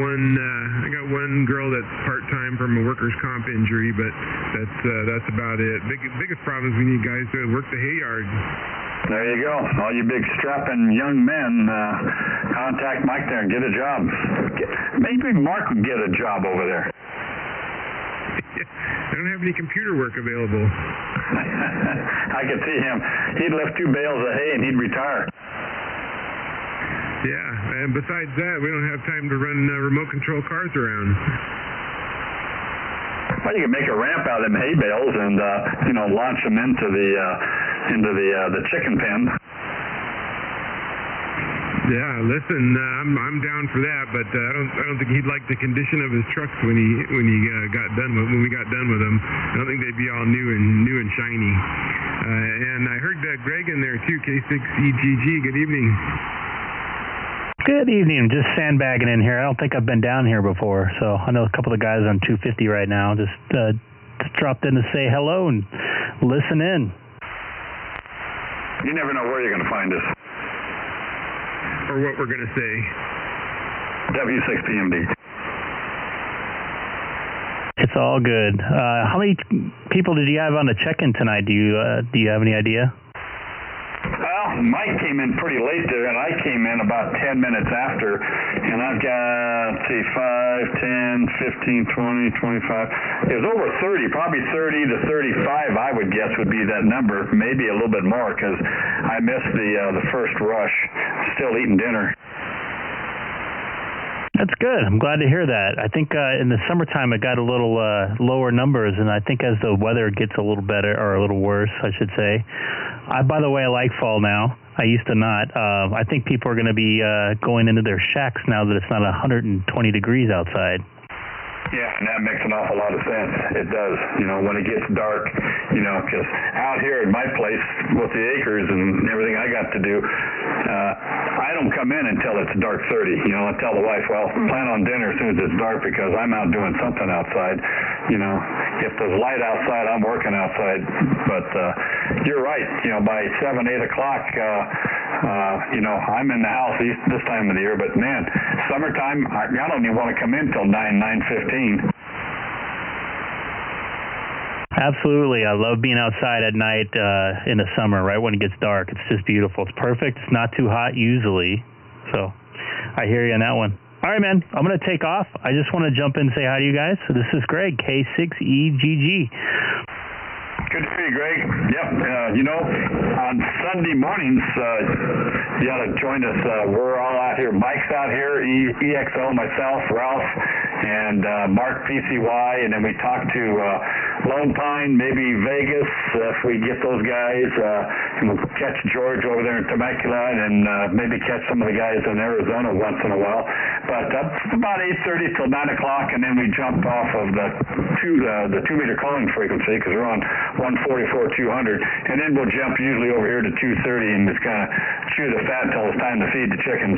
one girl that's part-time from a workers' comp injury, but that's about it. Biggest problem is we need guys to work the hay yard. There you go. All you big strapping young men, contact Mike there and get a job. Maybe Mark would get a job over there. I don't have any computer work available. I could see him. He'd lift 2 bales of hay and he'd retire. Yeah, and besides that, we don't have time to run remote control cars around. Well, you can make a ramp out of them hay bales and launch them into the chicken pen. Yeah, listen, I'm down for that, but I don't think he'd like the condition of his trucks when we got done with them. I don't think they'd be all new and shiny. And I heard Greg in there too, K6EGG. Good evening. Good evening. Just sandbagging in here. I don't think I've been down here before, so I know a couple of the guys on 250 right now. Just dropped in to say hello and listen in. You never know where you're going to find us. Or what we're going to say. W6PMD. It's all good. How many people did you have on the check-in tonight? Do you have any idea? Well, Mike came in pretty late there, and I came in about 10 minutes after, and I've got, 5, 10, 15, 20, 25. It was over 30, probably 30 to 35, I would guess would be that number, maybe a little bit more, because I missed the first rush, still eating dinner. That's good. I'm glad to hear that. I think in the summertime it got a little lower numbers, and I think as the weather gets a little better, or a little worse, I should say. By the way, I like fall now. I used to not. I think people are going to be going into their shacks now that it's not 120 degrees outside. Yeah, and that makes an awful lot of sense. It does. When it gets dark, because out here in my place with the acres and everything I got to do, I don't come in until it's dark 30. I tell the wife, well, plan on dinner as soon as it's dark because I'm out doing something outside. If there's light outside, I'm working outside. But you're right. By 7, 8 o'clock, I'm in the house this time of the year. But man, summertime, I don't even want to come in till 9:15. Absolutely. I love being outside at night in the summer, right when it gets dark. It's just beautiful. It's perfect. It's not too hot usually. So I hear you on that one. All right, man. I'm going to take off. I just want to jump in and say hi to you guys. So this is Greg, K6EGG. Good to see you, Greg. Yep. On Sunday mornings, you ought to join us. We're all out here. Mike's out here, EXO, myself, Ralph, and Mark PCY, and then we talk to Lone Pine, maybe Vegas, if we get those guys, and we'll catch George over there in Temecula, and maybe catch some of the guys in Arizona once in a while. But about 8:30 till 9 o'clock, and then we jump off of the 2-meter calling frequency because we're on 144-200, and then we'll jump usually over here to 230 and just kind of chew the fat until it's time to feed the chickens.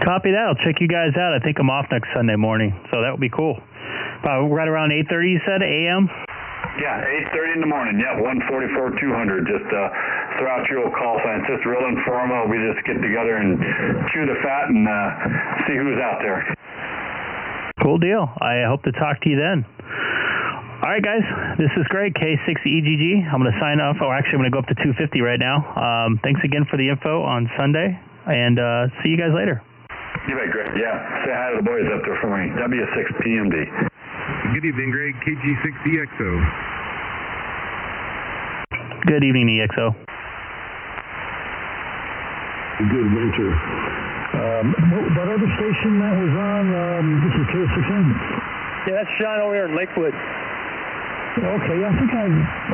Copy that. I'll check you guys out. I think I'm off next Sunday morning, so that would be cool. Right around 8:30, you said, a.m.? Yeah, 8:30 in the morning. Yeah, 144-200. Just throw out your old call sign. It's just real informal. We just get together and chew the fat and see who's out there. Cool deal. I hope to talk to you then. All right, guys. This is Greg, K6EGG. I'm going to sign off. Actually, I'm going to go up to 250 right now. Thanks again for the info on Sunday, and see you guys later. You bet, Greg. Yeah, say hi to the boys up there for me. W6PMD. Good evening, Greg. KG6EXO. Good evening, EXO. good winter. That other station that was on, this is K6EGG? Yeah, that's Sean over here in Lakewood. Okay, I think I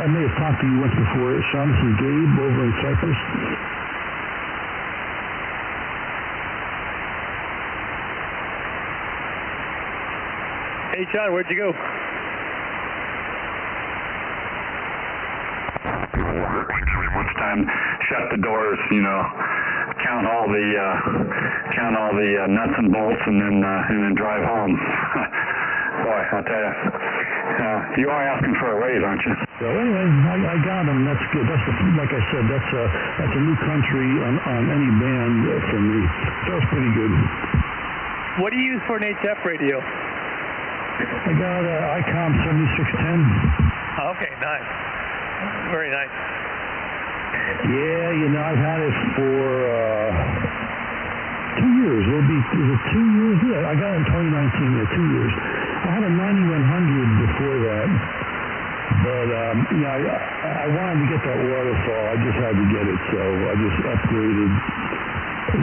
may have talked to you once before. Sean, this is Gabe over in Cyprus. Hey, John, where'd you go? Lunchtime, shut the doors, count all the nuts and bolts, and then drive home. Boy, I'll tell you, you are asking for a raise, aren't you? So anyway, I got him. That's good. Like I said, that's a new country on any band for me. So it's pretty good. What do you use for an HF radio? I got Icom 7610. Okay, nice. Very nice. Yeah, I've had it for 2 years. Is it 2 years? Yeah, I got it in 2019, 2 years. I had a 9100 before that, but I wanted to get that waterfall. I just had to get it, so I just upgraded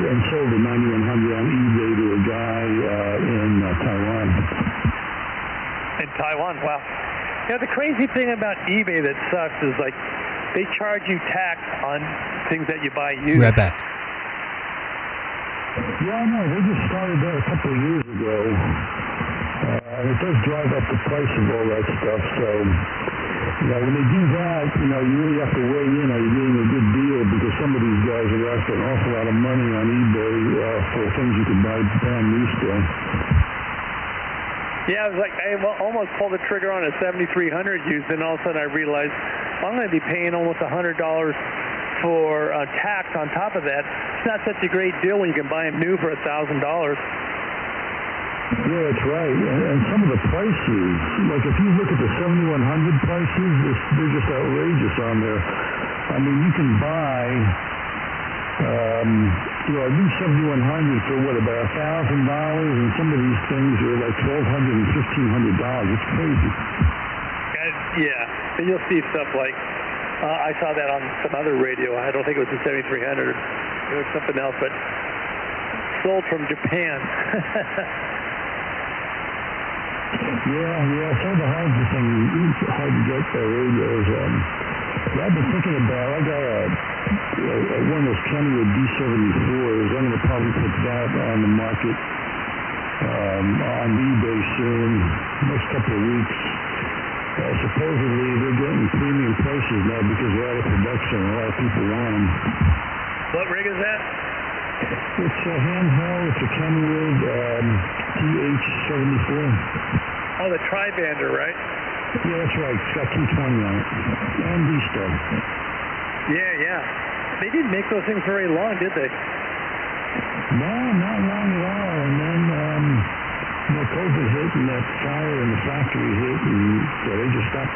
and sold the 9100 on eBay to a guy in Taiwan. In Taiwan, wow. The crazy thing about eBay that sucks is like they charge you tax on things that you buy used. Right back. Yeah, I know. They just started that a couple of years ago. And it does drive up the price of all that stuff. So, when they do that, you really have to weigh in. Are you getting a good deal? Because some of these guys are after an awful lot of money on eBay for things you can buy brand new still. Yeah, I was like, I almost pulled the trigger on a 7300 used, and all of a sudden I realized I'm going to be paying almost $100 for tax on top of that. It's not such a great deal when you can buy them new for $1,000. Yeah, that's right. And some of the prices, like if you look at the 7100 prices, they're just outrageous on there. I mean, you can buy a new 7100 for about $1,000, and some of these things are like $1,200 and $1,500. It's crazy. Yeah, and you'll see stuff like I saw that on some other radio. I don't think it was the 7300. It was something else, but sold from Japan. Yeah, some of the hard to get radios. I've been thinking about, I got one of those Kenwood D74s. I'm going to probably put that on the market on eBay soon, next couple of weeks. Supposedly they're getting premium prices now because they're out of production. A lot of people want them. What rig is that? It's a handheld. It's a Kenwood TH74. Oh, the Tri-Bander, right? Yeah, that's right. It's got 220 on it. And DStar. Yeah. They didn't make those things very long, did they? No, not long at all. And then, COVID hit and that fire in the factory hit, and so they just stopped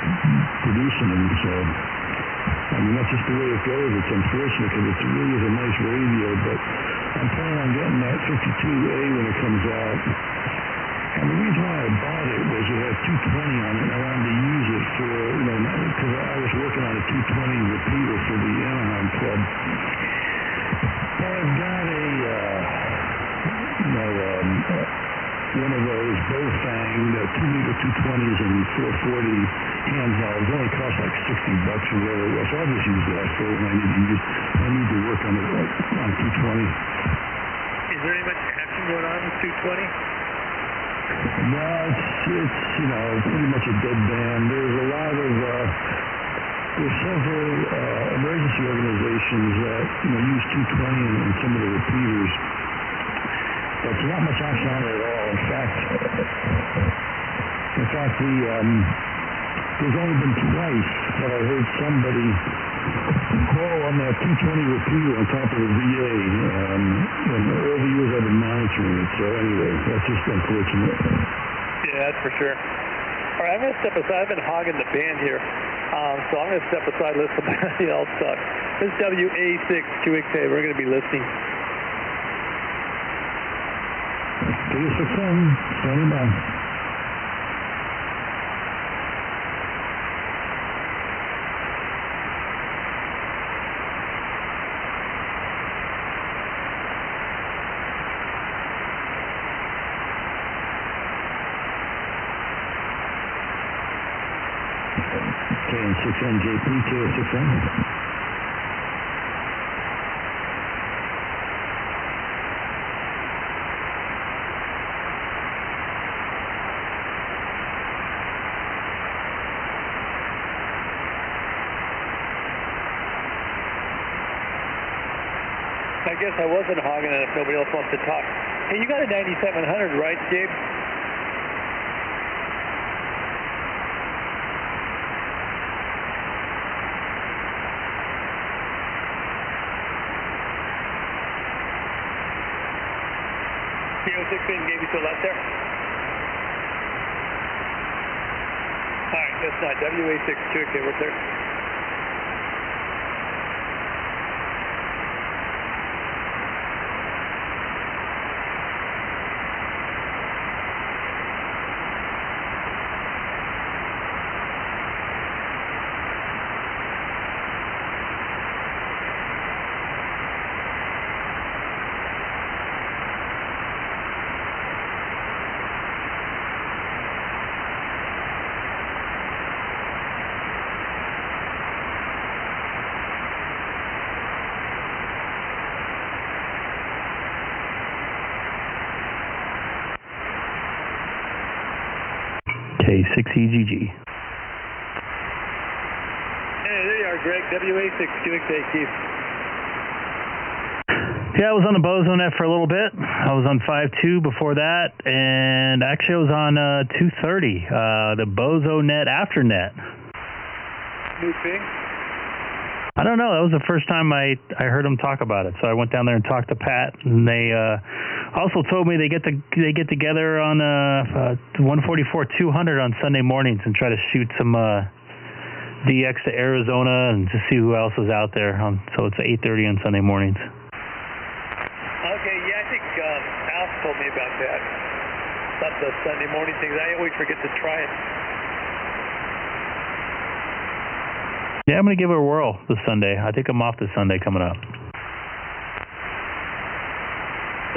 producing them. So, I mean, that's just the way it goes. It's unfortunate because it really is a nice radio, but I'm planning on getting that 52A when it comes out. And the reason why I bought it was it had 220 on it, and I wanted to use it for, because I was working on a 220 repeater for the Anaheim Club. But I've got one of those Bofang 2-meter 220s and 440 handhelds. It only cost like $60 or whatever it was. So I'll just use that for when I need to work on it on 220. Is there any much action going on with 220? No, it's pretty much a dead band. There's a lot of there's several emergency organizations that use 220 in some of the repeaters. But there's not much action on it at all. In fact, there's only been twice that I heard somebody call on that 220 repeater on top of the VA. And all the years I've been monitoring it. So anyway, that's just unfortunate. Yeah, that's for sure. All right, I'm going to step aside. I've been hogging the band here. So I'm going to step aside, listen to somebody else talk. This is WA6QXA. We're going to be listening. K6EGG, standing by. K6NJP, K600. I guess I wasn't hogging it if nobody else wants to talk. Hey, you got a 9700, right, Gabe? K6 gave you to the left there? Alright, that's not WA62, okay, we're clear. K6EGG. Hey, there you are, Greg. WA6QXAQ. Yeah, I was on the Bozo net for a little bit. I was on 5.2 before that, and actually I was on 230, the Bozo net after net. New thing? I don't know. That was the first time I heard them talk about it. So I went down there and talked to Pat, and they also told me they get together on 144-200 on Sunday mornings and try to shoot some DX to Arizona and to see who else is out there. So it's 8:30 on Sunday mornings. Okay, yeah, I think Alf told me about that. About the Sunday morning things. I always forget to try it. Yeah, I'm going to give it a whirl this Sunday. I think I'm off this Sunday coming up.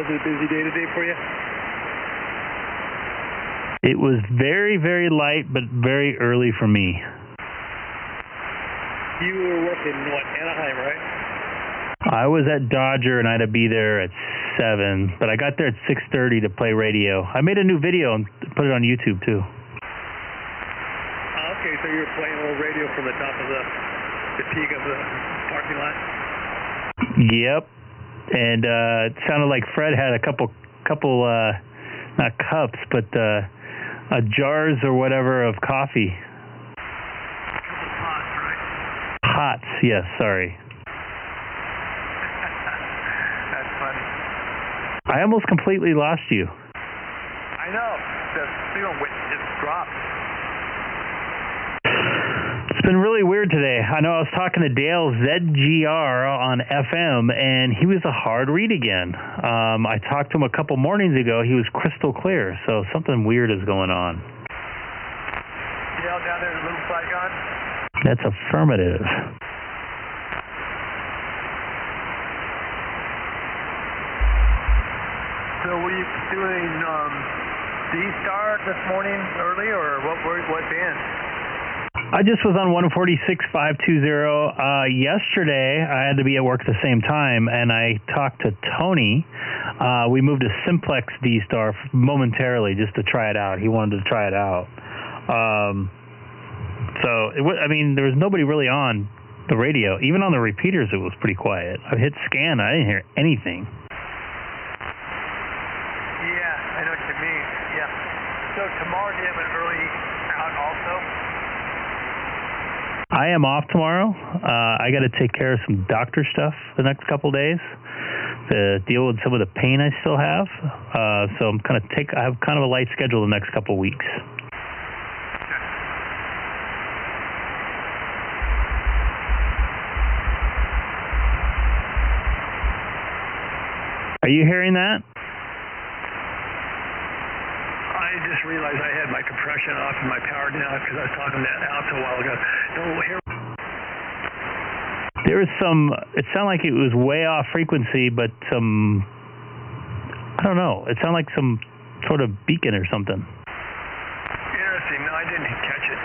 Was it a busy day today for you? It was very, very light, but very early for me. You were working, what, Anaheim, right? I was at Dodger, and I had to be there at 7, but I got there at 6:30 to play radio. I made a new video and put it on YouTube, too. Okay, so you were playing a little radio from the top of the peak of the parking lot? Yep. And it sounded like Fred had a couple not cups, but jars or whatever of coffee. Pots, right? Pots, yes, sorry. That's funny. I almost completely lost you. I know. The signal just dropped. It's been really weird today. I know I was talking to Dale ZGR on FM, and he was a hard read again. I talked to him a couple mornings ago. He was crystal clear, so something weird is going on. Dale down there in Little Saigon? That's affirmative. So were you doing DStar this morning early, or what band? I just was on 146.520. Yesterday, I had to be at work at the same time, and I talked to Tony. We moved to Simplex DStar momentarily just to try it out. He wanted to try it out. There was nobody really on the radio. Even on the repeaters, it was pretty quiet. I hit scan. I didn't hear anything. Yeah, I know what you mean. Yeah. So tomorrow, do you have an early out also? I am off tomorrow. I got to take care of some doctor stuff the next couple days to deal with some of the pain I still have. So I have kind of a light schedule the next couple weeks. Are you hearing that? I just realized I had my compression off and my power down because I was talking to Alex a while ago. There was it sounded like it was way off frequency, but I don't know. It sounded like some sort of beacon or something. Interesting. No, I didn't catch it.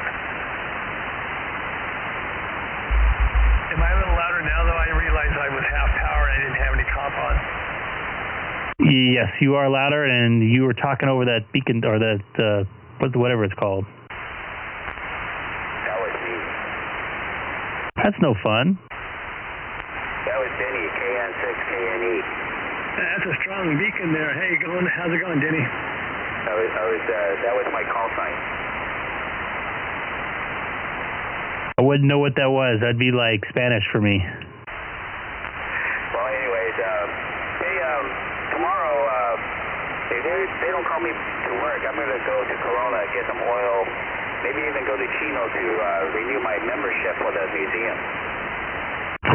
louder now, though? I realized I was half power and I didn't have any comp on. Yes, you are louder, and you were talking over that beacon, or that, whatever it's called. That was me. That's no fun. That was Denny, KN6KNE. That's a strong beacon there. Hey, how's it going, Denny? That was my call sign. I wouldn't know what that was. That'd be like Spanish for me. Well, anyways, hey, tomorrow, if they don't call me to work, I'm going to go to Corona, get some oil, maybe even go to Chino to renew my membership for the museum.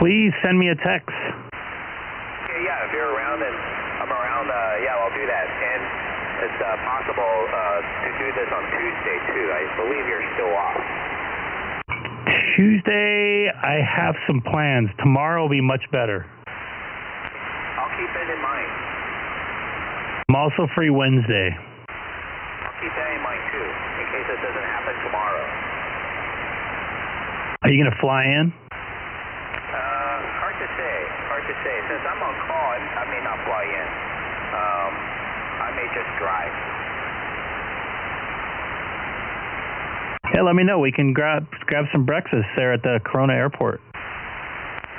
Please send me a text. Okay, yeah, if you're around and I'm around, yeah, I'll do that. And it's possible to do this on Tuesday, too. I believe you're still off. Tuesday, I have some plans. Tomorrow will be much better. I'll keep it in mind. I'm also free Wednesday. I'll keep that in mind, too, in case it doesn't happen tomorrow. Are you going to fly in? Hard to say. Hard to say. Since I'm on call, I may not fly in. I may just drive. Yeah, let me know. We can grab some breakfast there at the Corona Airport.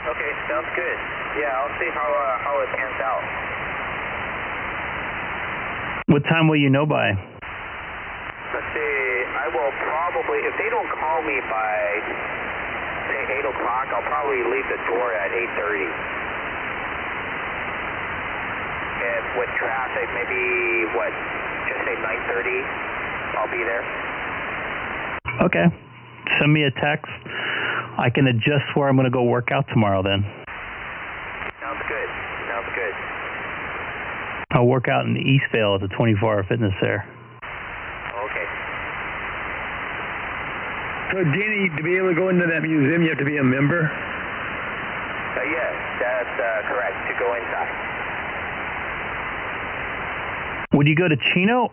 Okay, sounds good. Yeah, I'll see how it pans out. What time will you know by? Let's see, I will probably, if they don't call me by, say, 8 o'clock, I'll probably leave the door at 8:30. And with traffic, maybe, just say 9:30, I'll be there. Okay. Send me a text. I can adjust where I'm going to go work out tomorrow then. Sounds good. Sounds good. I'll work out in Eastvale at the 24-hour fitness there. Okay. So, Danny, to be able to go into that museum, you have to be a member? Yes, that's correct, to go inside. Would you go to Chino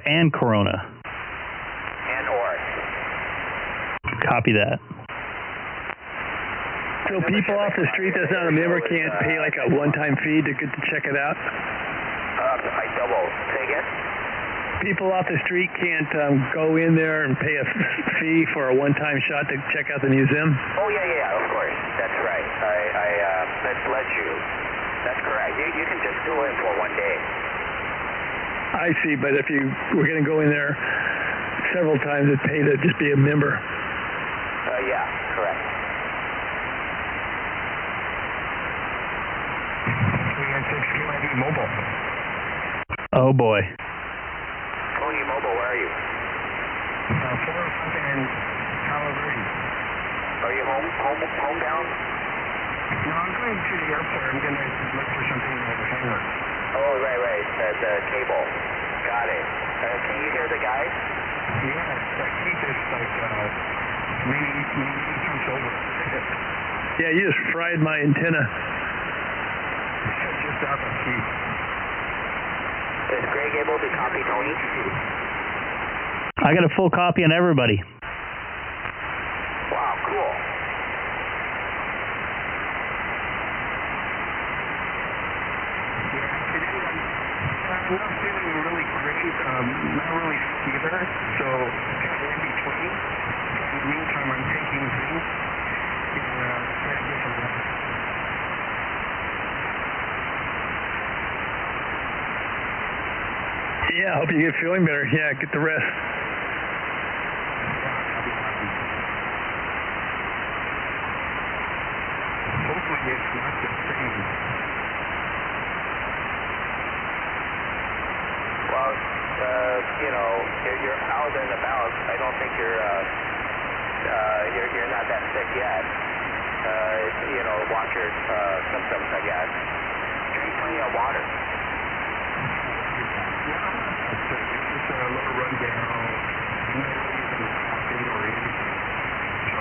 and Corona? Copy that. So people off the street that's not a member can't pay like a one-time fee to get to check it out? I double. Say again? People off the street can't go in there and pay a fee for a one-time shot to check out the museum? Oh, yeah, of course. That's right. Let's let you. That's correct. You can just go in for one day. I see, but if you were going to go in there several times, it'd pay to just be a member. Yeah, correct. K6EGG Mobile. Oh boy. Tony Mobile, where are you? 405 and Palo Verde. Are you homebound? No, I'm going to the airport. I'm going to look for something at the hangar. Oh, right. The cable. Got it. Can you hear the guys? Yeah, Keith is like, maybe he comes over. Yeah, you just fried my antenna. Just out of Keith. Is Greg able to copy Tony? I got a full copy on everybody. Wow, cool. I'm not feeling really great, not really fever, so kind of in between. In the meantime, I'm taking zinc and trying to get some rest. Yeah, I hope you get feeling better. Yeah, get the rest. Hopefully it's not the same. Well, you're out and about. I don't think you're not that sick yet. Watch your symptoms, I guess. Drink plenty of water. Yeah, I'm not that sick. It's just a little rundown. I'm not really even coughing or anything. So,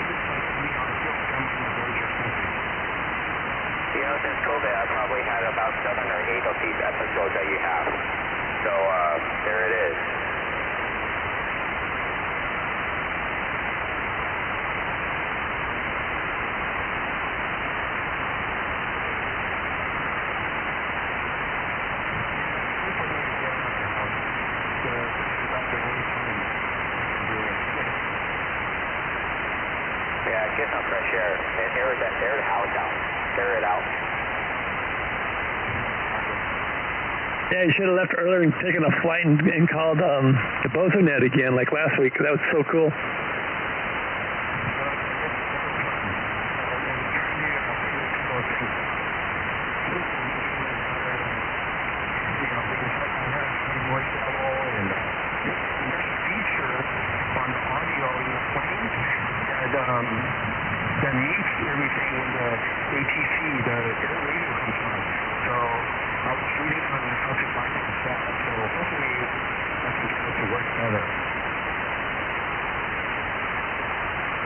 it's like, I feel like I'm on the verge or something. Since COVID, I probably had about 7 or 8 of these episodes that you have. So, there it is. there and air the house out. Air it out. Yeah, you should have left earlier and taken a flight and called the BozoNet again, like last week. That was so cool. That meets everything when the ATC, the air radio comes on. So I was reading on how to bypass that. So hopefully I can get it to work better.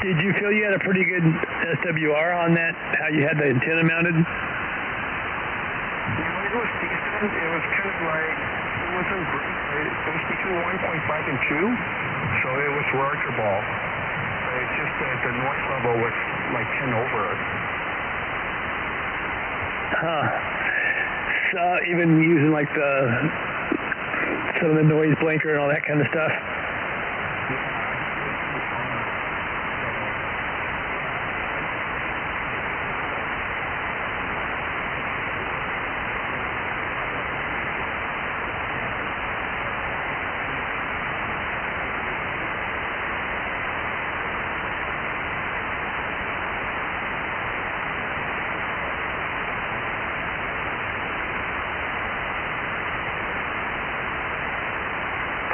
Did you feel you had a pretty good SWR on that, how you had the antenna mounted? You know, it was decent. It was kind of like, it wasn't great. It was between 1.5 and 2, so it was workable. It's just that the noise level was like 10 over. Huh. So even using like some of the noise blinker and all that kind of stuff?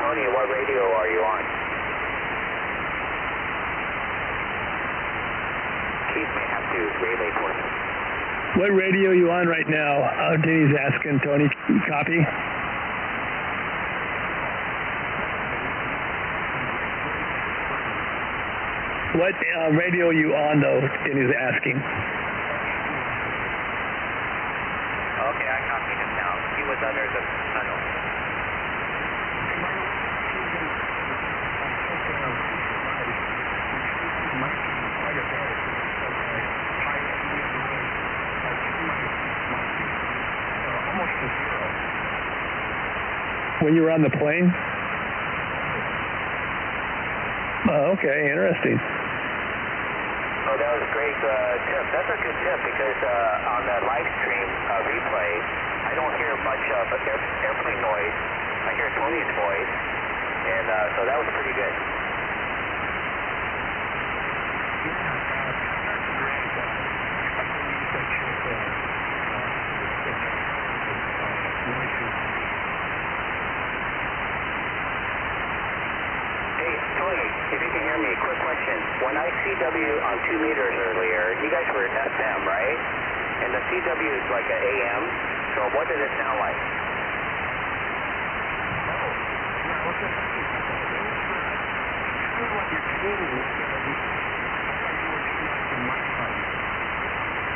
Tony, what radio are you on? Keith may have to relay for me. What radio are you on right now? Denny's asking, Tony. Copy? What radio are you on, though? Denny's asking. Okay, I copied him now. He was under the tunnel. When you were on the plane? Oh, okay, interesting. Oh, that was a great tip. That's a good tip because on the live stream replay, I don't hear much of airplane noise. I hear Tony's voice, and so that was pretty good. Hey, Tony, if you can hear me, quick question. When I CW on 2 meters earlier, you guys were FM, right? And the CW is like an AM, so what did it sound like?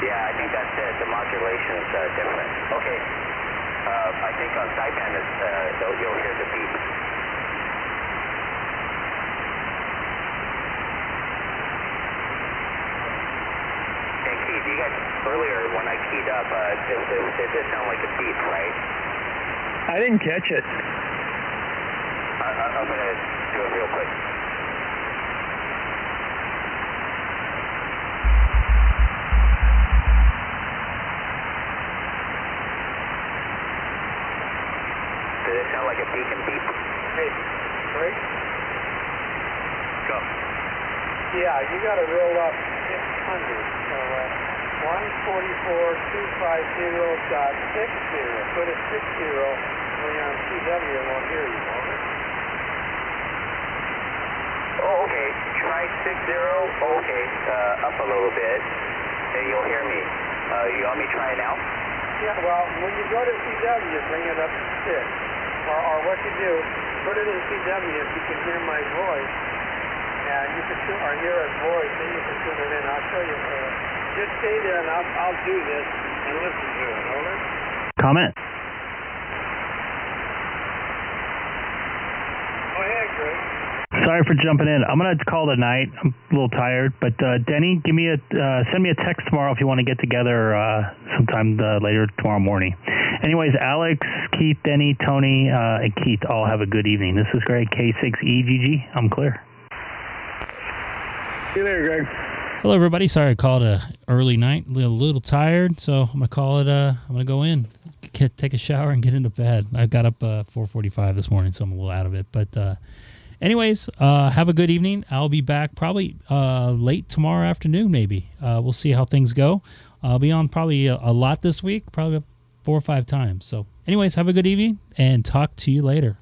Yeah, I think that's it. The modulation is different. Okay. I think on sideband you'll hear the beep. And Keith, you guys earlier when I keyed up, it did sound like a beep, right? I didn't catch it. I'm going to do it real quick. Did it sound like a beacon beep? Hey, Greg? Go. Yeah, you got to roll up 600. So 144.250.60. Put a 60 when you're on CW and won't hear you, over. Oh, okay. Try 60. Okay. Up a little bit. And you'll hear me. You want me to try it now? Yeah, well, when you go to CW, bring it up to 6. Or what you do, put it in CW if you can hear my voice. And you can hear his voice, then you can tune it in. I'll show you. Just stay there and I'll do this and listen to it. Over. Comment. Go ahead, Greg. Sorry for jumping in. I'm going to call it a night. I'm a little tired, but Denny, send me a text tomorrow if you want to get together sometime later tomorrow morning. Anyways, Alex, Keith, Denny, Tony, and Keith all have a good evening. This is Greg, K6EGG. I'm clear. See you later, Greg. Hello, everybody. Sorry I called a early night. A little tired, so I'm gonna call it. I'm gonna go in, take a shower, and get into bed. I got up 4:45 this morning, so I'm a little out of it. But anyways, have a good evening. I'll be back probably late tomorrow afternoon, maybe. We'll see how things go. I'll be on probably a lot this week, probably 4 or 5 times. So anyways, have a good evening and talk to you later.